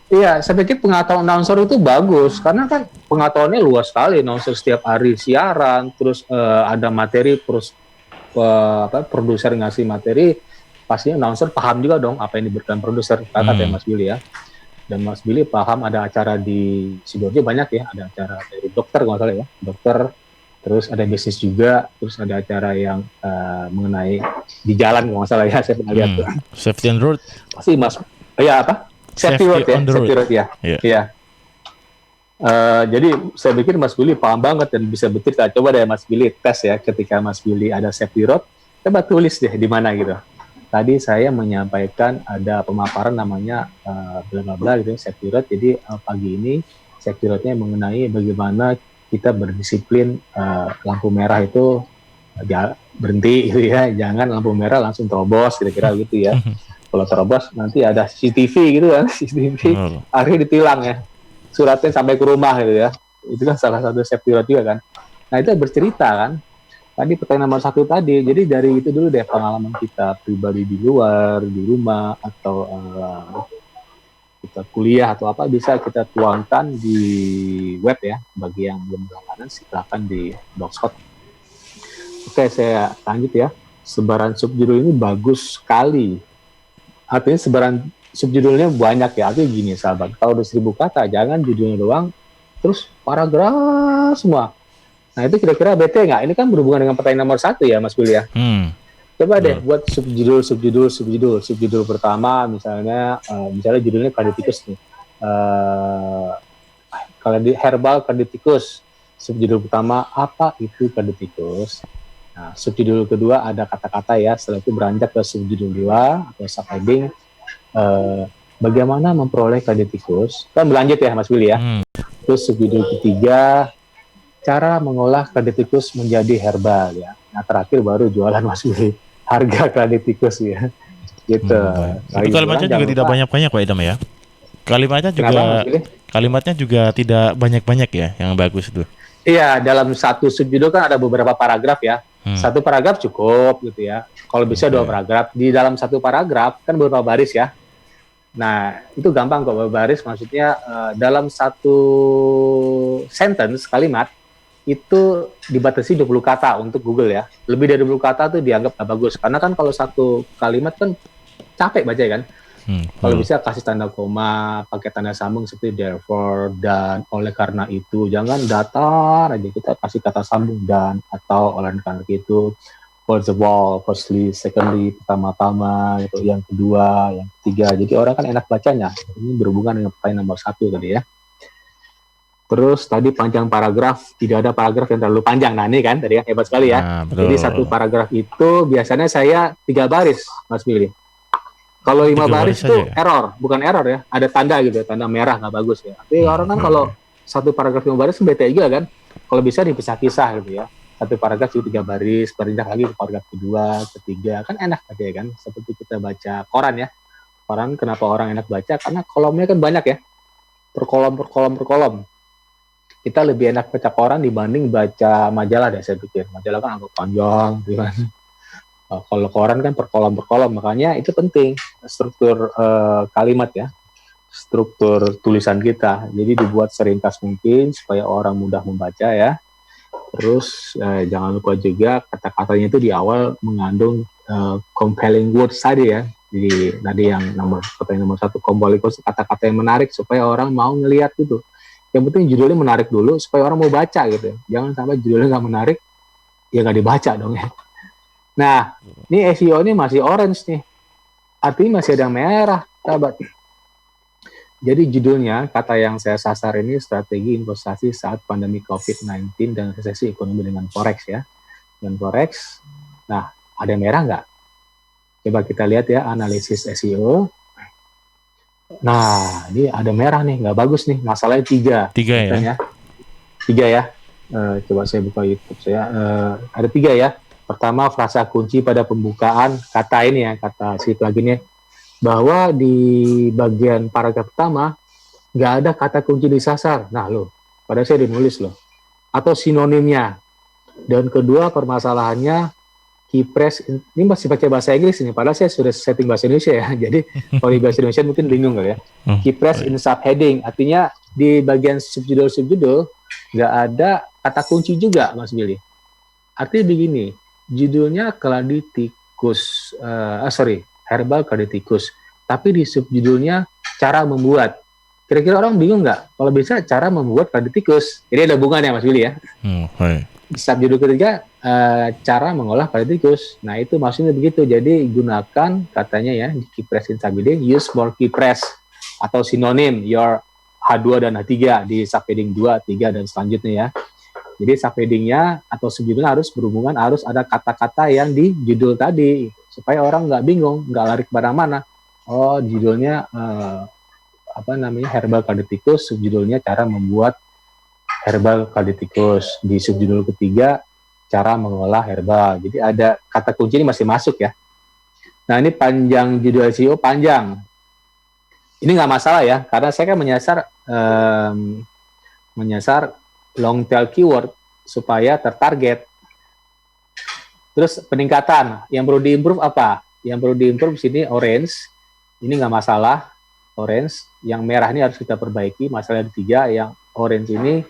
S3: Iya, saya pikir pengetahuan announcer itu bagus, karena kan pengetahuannya luas sekali. Announcer setiap hari siaran, terus ada materi, terus produser ngasih materi, pastinya announcer paham juga dong apa yang diberikan produser, kata Mas Billy ya. Dan Mas Billy paham ada acara di Sidoarjo banyak ya, ada acara dari dokter kalau salah ya, dokter, terus ada bisnis juga, terus ada acara yang mengenai di jalan kalau salah ya, saya pernah lihat tuh.
S2: Safety on road.
S3: Pasti Mas, ya apa? Safety road ya, safety road ya. Iya. Jadi saya pikir Mas Billy paham banget dan bisa bercerita. Coba deh Mas Billy tes ya, ketika Mas Billy ada safety road, coba tulis deh di mana gitu. Tadi saya menyampaikan ada pemaparan namanya bla bla bla gitu, safety road. Jadi pagi ini safety roadnya mengenai bagaimana kita berdisiplin, lampu merah itu berhenti gitu ya, jangan lampu merah langsung terobos kira-kira gitu ya. Kalau terobos nanti ada CCTV gitu kan, CCTV akhirnya ditilang ya, suratnya sampai ke rumah gitu ya. Itu kan salah satu safety road juga kan. Nah itu bercerita kan. Tadi pertanyaan nomor 1 tadi, jadi dari itu dulu deh pengalaman kita pribadi di luar, di rumah, atau kita kuliah atau apa, bisa kita tuangkan di web ya. Bagi yang belum berlangganan silakan di Blogspot. Oke, saya lanjut ya. Sebaran subjudul ini bagus sekali. Artinya sebaran subjudulnya banyak ya. Artinya gini sahabat, kalau udah 1000 kata, jangan judulnya doang terus paragraf semua. Nah itu kira-kira bete nggak? Ini kan berhubungan dengan pertanyaan nomor 1 ya Mas Billy ya. Coba deh buat subjudul pertama misalnya judulnya karditikus nih. Kalau di herbal karditikus, subjudul pertama apa itu karditikus? Nah, subjudul kedua ada kata-kata ya, setelah itu beranjak ke subjudul 2 atau subheading bagaimana memperoleh karditikus. Kan berlanjut ya Mas Billy ya. Terus subjudul ketiga cara mengolah karditikus menjadi herbal ya. Nah, terakhir baru jualan Mas Billy. Harga karditikus ya. Gitu.
S2: Tapi kalimatnya juga tidak banyak-banyak Pak Idam ya. Kalimatnya juga tidak banyak-banyak ya, yang bagus itu.
S3: Iya, dalam satu subjudul kan ada beberapa paragraf ya. Satu paragraf cukup gitu ya. Kalau bisa 2 paragraf. Di dalam satu paragraf kan beberapa baris ya. Nah, itu gampang kok baris. Maksudnya dalam satu sentence, kalimat, itu dibatasi 20 kata untuk Google ya. Lebih dari 20 kata tuh dianggap gak bagus. Karena kan kalau satu kalimat kan capek baca kan. Kalau bisa kasih tanda koma, pakai tanda sambung seperti therefore, dan, oleh karena itu. Jangan datar aja, kita kasih kata sambung dan, atau, oleh karena itu. First of all, firstly, secondly, pertama-tama, gitu. Yang kedua, yang ketiga. Jadi orang kan enak bacanya. Ini berhubungan dengan pertanyaan nomor 1 tadi ya. Terus tadi panjang paragraf, tidak ada paragraf yang terlalu panjang. Nah ini kan, tadi kan hebat sekali ya. Jadi satu paragraf itu biasanya saya 3 baris, Mas Billy. Kalau 5 baris itu error, bukan error ya. Ada tanda gitu, tanda merah nggak bagus ya. Tapi orang kan kalau satu paragraf 5 baris bete juga kan. Kalau bisa dipisah-pisah gitu ya. Satu paragraf itu 3 baris, beranjak lagi ke paragraf kedua, ketiga, kan enak aja kan. Seperti kita baca koran ya. Koran kenapa orang enak baca? Karena kolomnya kan banyak ya. Per kolom. Kita lebih enak baca koran dibanding baca majalah deh saya pikir. Majalah kan agak panjang gitu kan. Kalau koran kan per kolom, makanya itu penting struktur kalimat ya, struktur tulisan kita. Jadi dibuat seringkas mungkin supaya orang mudah membaca ya. Terus jangan lupa juga kata-katanya itu di awal mengandung compelling words tadi ya. Jadi tadi yang pertanyaan nomor 1 compelling words, kata-kata yang menarik supaya orang mau ngelihat gitu. Yang penting judulnya menarik dulu supaya orang mau baca gitu. Jangan sampai judulnya nggak menarik, ya nggak dibaca dong ya. Nah, ini SEO ini masih orange nih. Artinya masih ada merah, sahabat. Jadi judulnya, kata yang saya sasar ini strategi investasi saat pandemi COVID-19 dan resesi ekonomi dengan Forex ya. Dan Forex, nah ada merah nggak? Coba kita lihat ya, analisis SEO. Nah, ini ada merah nih, nggak bagus nih. Masalahnya 3.
S2: 3 ya?
S3: 3 ya. Coba saya buka YouTube saya. Ada 3 ya. Pertama, frasa kunci pada pembukaan kata ini ya, kata si pluginnya, bahwa di bagian paragraf pertama nggak ada kata kunci disasar. Nah loh, padahal saya dinulis loh. Atau sinonimnya. Dan kedua, permasalahannya key press, ini masih pakai bahasa Inggris ini, padahal saya sudah setting bahasa Indonesia ya. Jadi kalau di bahasa Indonesia mungkin bingung kali ya. Key press in subheading, artinya di bagian subjudul nggak ada kata kunci juga, Mas Billy. Artinya begini, judulnya karditikus, herbal karditikus, tapi di subjudulnya cara membuat. Kira-kira orang bingung nggak? Kalau bisa cara membuat karditikus. Jadi ada hubungannya Mas Billy ya. Di subjudul ketiga cara mengolah karditikus. Nah itu maksudnya begitu. Jadi gunakan katanya ya di key press in subheading, use more key press atau sinonim your H2 dan H3 di subheading 2, 3 dan selanjutnya ya. Jadi subheadingnya atau subjudulnya harus berhubungan, harus ada kata-kata yang di judul tadi supaya orang nggak bingung, nggak lari kemana-mana. Oh judulnya herbal karditikus, subjudulnya cara membuat herbal karditikus. Di subjudul ketiga cara mengolah herbal. Jadi ada kata kunci ini masih masuk ya. Nah ini panjang judul SEO panjang. Ini nggak masalah ya, karena saya kan menyasar long tail keyword supaya tertarget. Terus peningkatan, yang perlu diimprove apa? Yang perlu diimprove sini orange, ini nggak masalah, orange. Yang merah ini harus kita perbaiki, masalah yang 3, yang orange ini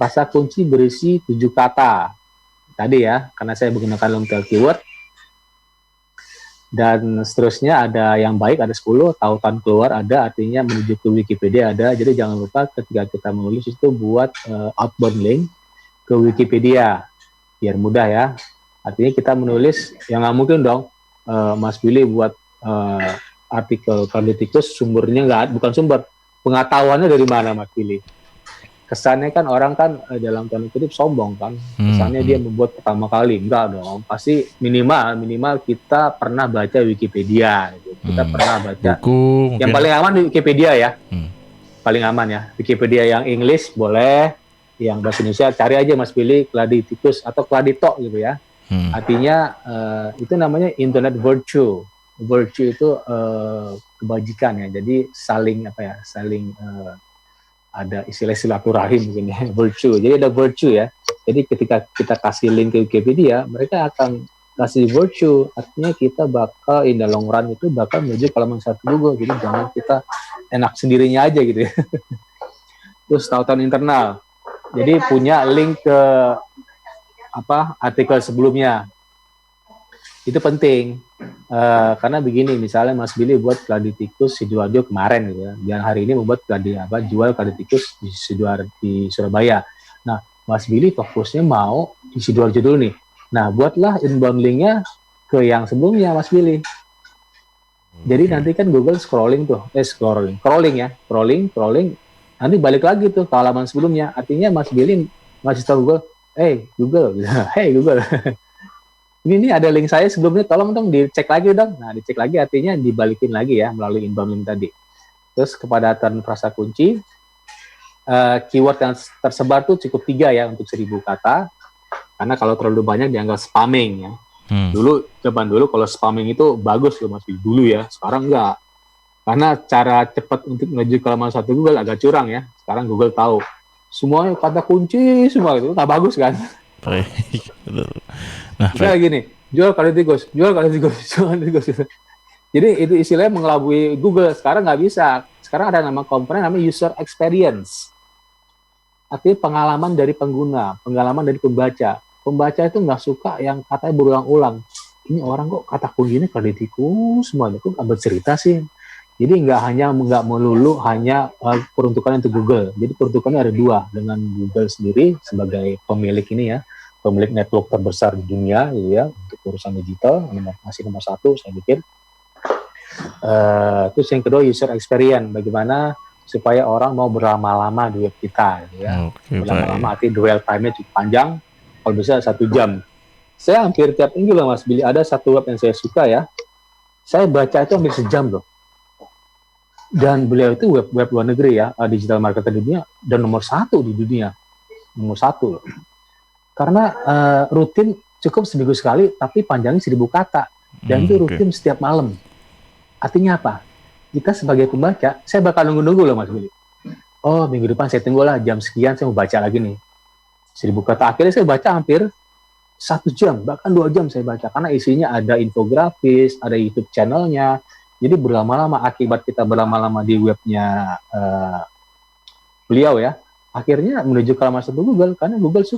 S3: frasa kunci berisi 7 kata. Tadi ya, karena saya menggunakan long tail keyword. Dan seterusnya ada yang baik, ada 10, tautan keluar ada, artinya menuju ke Wikipedia ada. Jadi jangan lupa ketika kita menulis itu buat outbound link ke Wikipedia, biar mudah ya. Artinya kita menulis, yang nggak mungkin dong Mas Billy buat artikel Karditikus sumbernya bukan sumber, pengetahuannya dari mana Mas Billy? Kesannya kan orang kan dalam tanda kutip sombong kan, kesannya dia membuat pertama kali, enggak dong, pasti minimal kita pernah baca Wikipedia, gitu. Kita pernah baca buku, yang paling aman di Wikipedia ya, paling aman ya, Wikipedia yang English boleh, yang bahasa Indonesia cari aja Mas Billy Kladitikus atau Kladito gitu ya, artinya itu namanya internet virtue itu kebajikan ya, jadi saling ada istilah silaturahim mungkin ya, virtue. Jadi ada virtue ya. Jadi ketika kita kasih link ke Wikipedia, mereka akan kasih virtue. Artinya kita bakal in the long run itu bakal menuju ke halaman 1 Google. Jadi jangan kita enak sendirinya aja gitu ya. Terus tautan internal. Jadi punya link ke artikel sebelumnya. Itu penting. Karena begini, misalnya Mas Billy buat Kladitikus Sidoarjo kemarin gitu ya, dan hari ini membuat jual Kladitikus di Surabaya. Nah, Mas Billy fokusnya mau di Sidoarjo dulu nih. Nah, buatlah inbound link-nya ke yang sebelumnya Mas Billy. Jadi nanti kan Google scrolling, nanti balik lagi tuh ke halaman sebelumnya. Artinya Mas Billy ngasih tahu Google, Google, hey Google. Ini ada link saya sebelumnya, tolong dong dicek lagi dong. Nah, dicek lagi artinya dibalikin lagi ya melalui inbound link tadi. Terus kepadatan frasa kunci, keyword yang tersebar tuh cukup 3 ya untuk 1000 kata. Karena kalau terlalu banyak dianggap spamming ya. Zaman dulu kalau spamming itu bagus loh Mas dulu ya, sekarang enggak. Karena cara cepat untuk menuju ke halaman 1 Google agak curang ya. Sekarang Google tahu semuanya kata kunci semua itu nggak bagus kan. Nah, kayak gini, jual Karditikus. Jadi itu istilahnya mengelabui Google. Sekarang nggak bisa. Sekarang ada nama komponen namanya user experience. Artinya pengalaman dari pengguna, pengalaman dari pembaca. Pembaca itu nggak suka yang katanya berulang-ulang. Ini orang kok kata kuncinya Karditikus semuanya, kok nggak bercerita sih. Jadi nggak melulu hanya peruntukan untuk Google. Jadi peruntukannya ada 2 dengan Google sendiri sebagai pemilik ini ya. Pemilik network terbesar di dunia gitu ya, untuk urusan digital, masih nomor 1 saya pikir. Terus yang kedua user experience, bagaimana supaya orang mau berlama-lama di web kita gitu ya. Berlama-lama artinya dwell time-nya cukup panjang, kalau bisa 1 jam. Saya hampir tiap minggu lah Mas Billy, ada satu web yang saya suka ya, saya baca itu hampir sejam loh. Dan beliau itu web luar negeri ya, digital marketer di dunia, dan nomor 1 di dunia, nomor 1 loh. Karena rutin cukup seminggu sekali, tapi panjangnya 1000 kata. Dan itu rutin setiap malam. Artinya apa? Kita sebagai pembaca, saya bakal nunggu-nunggu loh Mas Billy. Oh, minggu depan saya tunggulah jam sekian, saya mau baca lagi nih. 1000 kata. Akhirnya saya baca hampir 1 jam, bahkan 2 jam saya baca. Karena isinya ada infografis, ada YouTube channelnya. Jadi berlama-lama, akibat kita berlama-lama di webnya beliau ya, akhirnya menuju ke halaman 1 Google, karena Google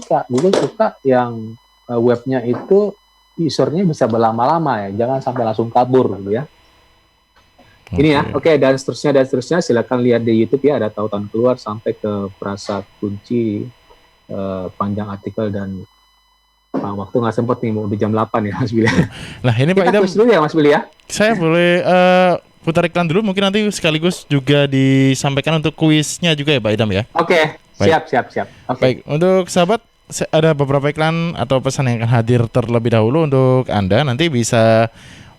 S3: suka yang webnya itu usernya bisa berlama-lama ya, jangan sampai langsung kabur gitu ya. Ini ya, oke, dan seterusnya silakan lihat di YouTube ya, ada tautan keluar sampai ke frasa kunci, panjang artikel, dan waktu nggak sempat nih, mau di jam 8 ya Mas Billy. Nah ini Pak Idam, dulu ya Mas Billy ya. Saya boleh putar iklan dulu, mungkin nanti sekaligus juga disampaikan untuk kuisnya juga ya Pak Idam ya. Oke, siap. Okay. Baik, untuk sahabat ada beberapa iklan atau pesan yang akan hadir terlebih dahulu untuk Anda, nanti bisa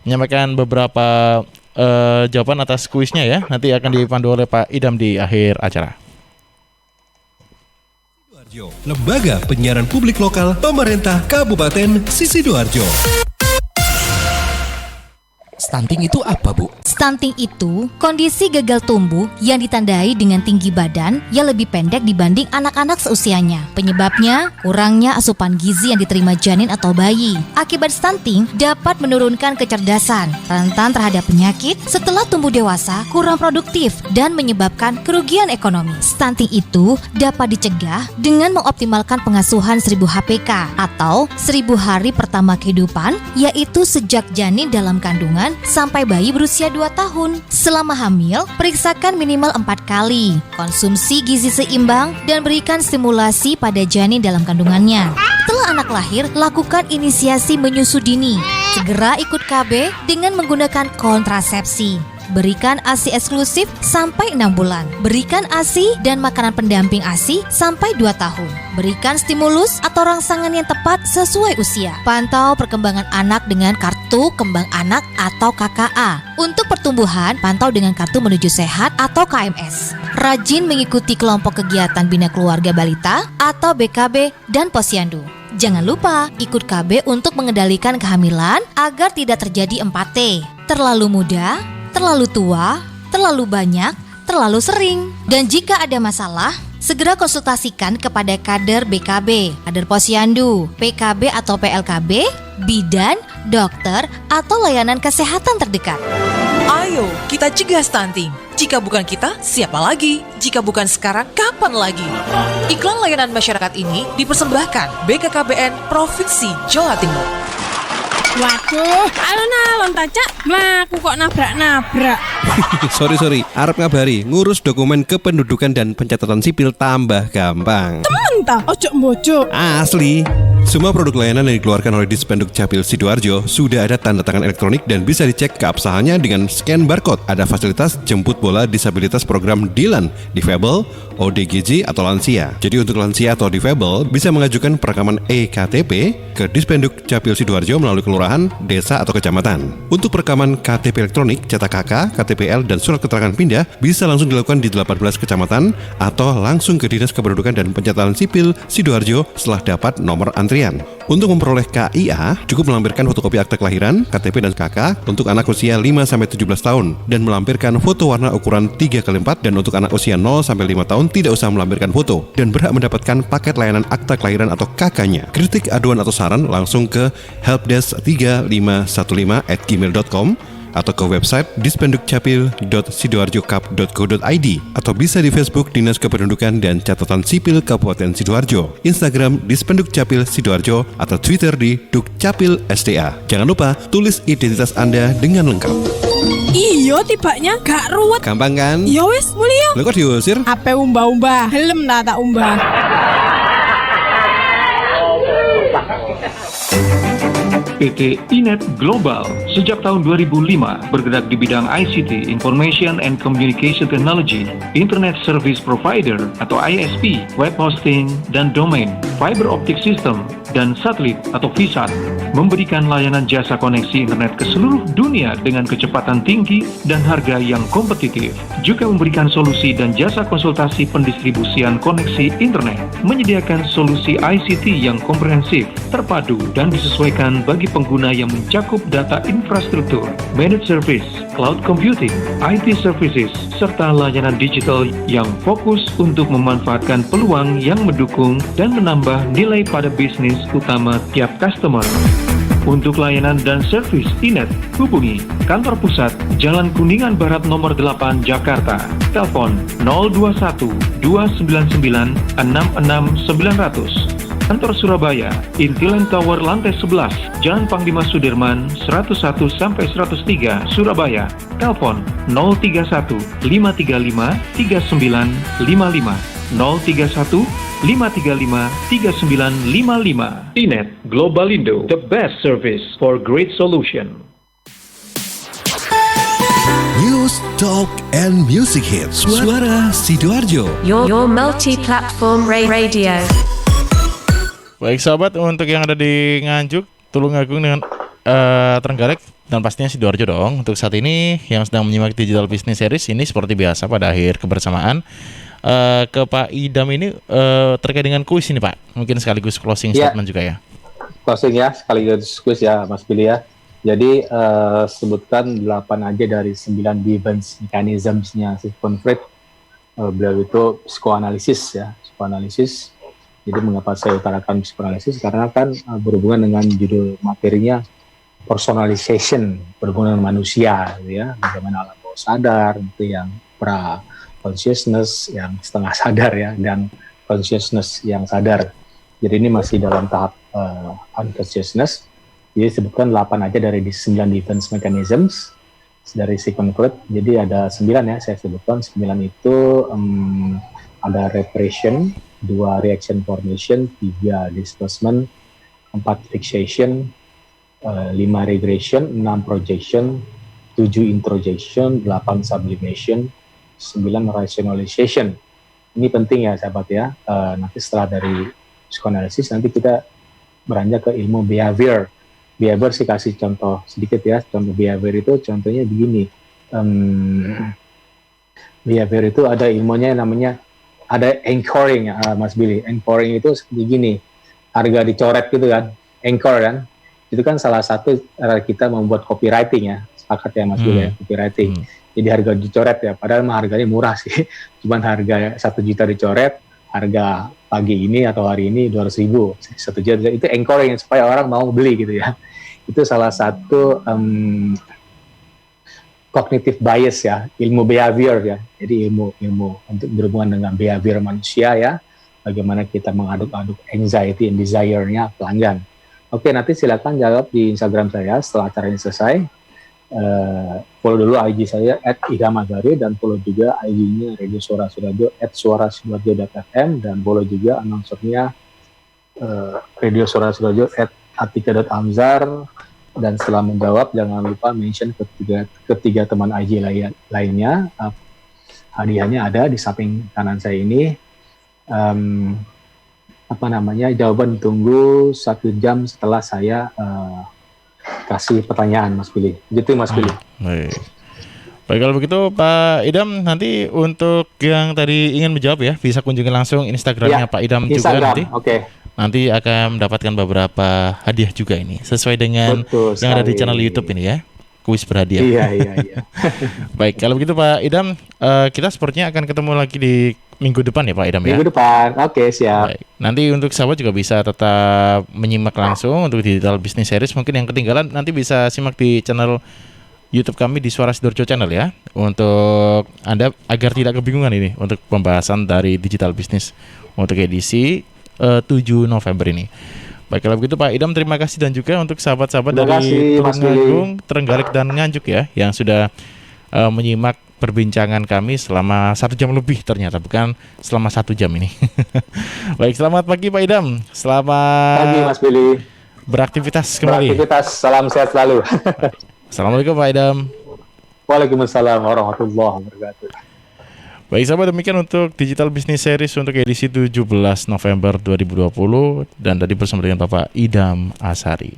S3: menyampaikan beberapa jawaban atas kuisnya ya. Nanti akan dipandu oleh Pak Idam di akhir acara.
S4: Lembaga Penyiaran Publik Lokal Pemerintah Kabupaten Sidoarjo.
S1: Stunting itu apa, Bu?
S11: Stunting itu kondisi gagal tumbuh yang ditandai dengan tinggi badan yang lebih pendek dibanding anak-anak seusianya. Penyebabnya kurangnya asupan gizi yang diterima janin atau bayi. Akibat stunting dapat menurunkan kecerdasan, rentan terhadap penyakit, setelah tumbuh dewasa kurang produktif dan menyebabkan kerugian ekonomi. Stunting itu dapat dicegah dengan mengoptimalkan pengasuhan 1000 HPK atau 1000 hari pertama kehidupan, yaitu sejak janin dalam kandungan sampai bayi berusia 2 tahun. Selama hamil, periksakan minimal 4 kali, konsumsi gizi seimbang, dan berikan stimulasi pada janin dalam kandungannya. Setelah anak lahir, lakukan inisiasi menyusu dini. Segera ikut KB dengan menggunakan kontrasepsi. Berikan ASI eksklusif sampai 6 bulan. Berikan ASI dan makanan pendamping ASI sampai 2 tahun. Berikan stimulus atau rangsangan yang tepat sesuai usia. Pantau perkembangan anak dengan kartu kembang anak atau KKA. Untuk pertumbuhan, pantau dengan kartu menuju sehat atau KMS. Rajin mengikuti kelompok kegiatan bina keluarga balita atau BKB dan posyandu. Jangan lupa ikut KB untuk mengendalikan kehamilan agar tidak terjadi 4T. Terlalu muda, terlalu tua, terlalu banyak, terlalu sering. Dan jika ada masalah, segera konsultasikan kepada kader BKB, kader posyandu, PKB atau PLKB, bidan, dokter, atau layanan kesehatan terdekat.
S12: Ayo, kita cegah stunting. Jika bukan kita, siapa lagi? Jika bukan sekarang, kapan lagi? Iklan layanan masyarakat ini dipersembahkan BKKBN Provinsi Jawa Timur.
S13: Waduh, alon-alon taca, mlaku kok nabrak-nabrak.
S4: Sorry, arep ngabari, ngurus dokumen kependudukan dan pencatatan sipil tambah gampang.
S13: Temen ta, ojo mbojo.
S4: Asli. Semua produk layanan yang dikeluarkan oleh Dispenduk Capil Sidoarjo sudah ada tanda tangan elektronik dan bisa dicek keabsahannya dengan scan barcode. Ada fasilitas jemput bola disabilitas program DILAN, Difabel, ODGJ atau lansia. Jadi untuk lansia atau difabel bisa mengajukan perekaman EKTP ke Dispenduk Capil Sidoarjo melalui kelurahan, desa atau kecamatan. Untuk perekaman KTP elektronik, cetak KK, KTPL dan surat keterangan pindah bisa langsung dilakukan di 18 kecamatan atau langsung ke Dinas Kependudukan dan Pencatatan Sipil Sidoarjo setelah dapat nomor antrian. Untuk memperoleh KIA, cukup melampirkan fotokopi akte kelahiran, KTP dan KK untuk anak usia 5-17 tahun dan melampirkan foto warna ukuran 3x4 dan untuk anak usia 0-5 tahun tidak usah melampirkan foto dan berhak mendapatkan paket layanan akte kelahiran atau KK-nya. Kritik, aduan atau saran langsung ke helpdesk3515@gmail.com atau ke website dispendukcapil.sidoarjokap.go.id atau bisa di Facebook Dinas Kependudukan dan Catatan Sipil Kabupaten Sidoarjo, Instagram Dispenduk Capil Sidoarjo atau Twitter di Dukcapil SDA. Jangan lupa tulis identitas Anda dengan lengkap.
S13: Iyo tibanya gak ruwet.
S4: Gampang kan?
S13: Ya wis, mulya.
S4: Lo kok diusir?
S13: Ape umbah-umbah, helm tak umbah.
S14: PT Inet Global sejak tahun 2005 bergerak di bidang ICT, Information and Communication Technology, Internet Service Provider atau ISP, web hosting dan domain, fiber optic system, dan satelit atau VSAT, memberikan layanan jasa koneksi internet ke seluruh dunia dengan kecepatan tinggi dan harga yang kompetitif. Juga memberikan solusi dan jasa konsultasi pendistribusian koneksi internet, menyediakan solusi ICT yang komprehensif, terpadu, dan disesuaikan bagi pengguna yang mencakup data infrastruktur, managed service, cloud computing, IT services, serta layanan digital yang fokus untuk memanfaatkan peluang yang mendukung dan menambah nilai pada bisnis utama tiap customer. Untuk layanan dan servis Inet, hubungi kantor pusat Jalan Kuningan Barat nomor 8 Jakarta. Telepon 021 299 66900. Kantor Surabaya, Intiland Tower lantai 11, Jalan Panglima Sudirman 101-103 Surabaya. Telepon 031 535 3955 031 535 3955. Inet Globalindo, the best service for great solution.
S4: News, talk, and music hits. Suara Sidoarjo.
S9: Your multi-platform radio.
S2: Baik sahabat, untuk yang ada di Nganjuk, Tulungagung dengan Trenggalek dan pastinya Sidoarjo dong. Untuk saat ini yang sedang menyimak Digital Business Series ini seperti biasa pada akhir kebersamaan ke Pak Idam ini terkait dengan kuis ini Pak. Mungkin sekaligus closing statement juga ya.
S3: Closing ya, sekaligus kuis ya Mas Billy ya. Jadi sebutkan 8 aja dari 9 defense mechanisms-nya Sigmund Freud. Beliau itu psikoanalisis ya, psikoanalisis. Jadi mengapa saya utarakan psikoanalisis? Karena kan berhubungan dengan judul materinya personalization, berhubungan dengan manusia, gitu ya. Bagaimana alam bawah sadar, itu yang pra consciousness, yang setengah sadar ya, dan consciousness yang sadar. Jadi ini masih dalam tahap unconsciousness. Jadi sebutkan 8 aja dari 9 defense mechanisms dari Sigmund Freud. Jadi ada 9 ya, saya sebutkan 9 itu ada repression, 2 reaction formation, 3 displacement, 4 fixation, 5 regression, 6 projection, 7 introjection, 8 sublimation, 9 rationalization. Ini penting ya sahabat ya. Nanti setelah dari psikoanalisis nanti kita beranjak ke ilmu behavior. Behavior sih kasih contoh sedikit ya. Contoh behavior itu contohnya begini. Behavior itu ada ilmunya namanya ada anchoring Mas Billy. Anchoring itu begini. Harga dicoret gitu kan. Anchor kan. Itu kan salah satu kita membuat copywriting ya. Sepakat ya Mas Billy ya, copywriting. Jadi harga dicoret ya. Padahal harganya murah sih. Cuman harga 1 juta dicoret. Harga pagi ini atau hari ini 200.000, 1 juta, itu anchoring supaya orang mau beli gitu ya. Itu salah satu cognitive bias ya, ilmu behavior ya. Jadi ilmu untuk berhubungan dengan behavior manusia ya, bagaimana kita mengaduk-aduk anxiety and desire-nya pelanggan. Oke, nanti silakan jawab di Instagram saya setelah acara ini selesai. Follow dulu IG saya @idamazari dan follow juga IG-nya Radio Suara Sidoarjo @suarasidoarjo.fm dan follow juga announcernya Radio Suara Sidoarjo @atika.amzar dan setelah menjawab jangan lupa mention ketiga teman IG lainnya. Hadiahnya ada di samping kanan saya ini. Jawaban ditunggu 1 jam setelah saya kasih pertanyaan Mas Billy. Gitu Mas Billy.
S2: Baik, kalau begitu Pak Idam, nanti untuk yang tadi ingin menjawab ya bisa kunjungi langsung Instagramnya Pak Idam juga nanti. Nanti akan mendapatkan beberapa hadiah juga ini sesuai dengan yang ada di channel YouTube ini ya. Kuis berhadiah.
S3: Iya.
S2: Baik, kalau begitu Pak Idam, kita sepertinya akan ketemu lagi di minggu depan ya Pak Idam ya.
S3: Minggu depan, oke siap.
S2: Baik. Nanti untuk sahabat juga bisa tetap menyimak langsung untuk Digital Business Series. Mungkin yang ketinggalan nanti bisa simak di channel YouTube kami di Suara Sidoarjo Channel ya. Untuk Anda agar tidak kebingungan ini untuk pembahasan dari Digital Business untuk edisi 7 November ini. Baik, kalau begitu Pak Idam, terima kasih dan juga untuk sahabat-sahabat dari Tulungagung, Trenggalek dan Nganjuk ya yang sudah menyimak perbincangan kami selama 1 jam lebih ternyata, bukan selama 1 jam ini. Baik, selamat pagi Pak Idam. Selamat
S3: pagi Mas Billy.
S2: Beraktivitas kembali.
S3: Salam sehat selalu.
S2: Assalamualaikum Pak Idam.
S3: Waalaikumsalam warahmatullahi wabarakatuh.
S2: Baik sahabat, demikian untuk Digital Business Series untuk edisi 17 November 2020 dan tadi bersama dengan Bapak Idam Asari.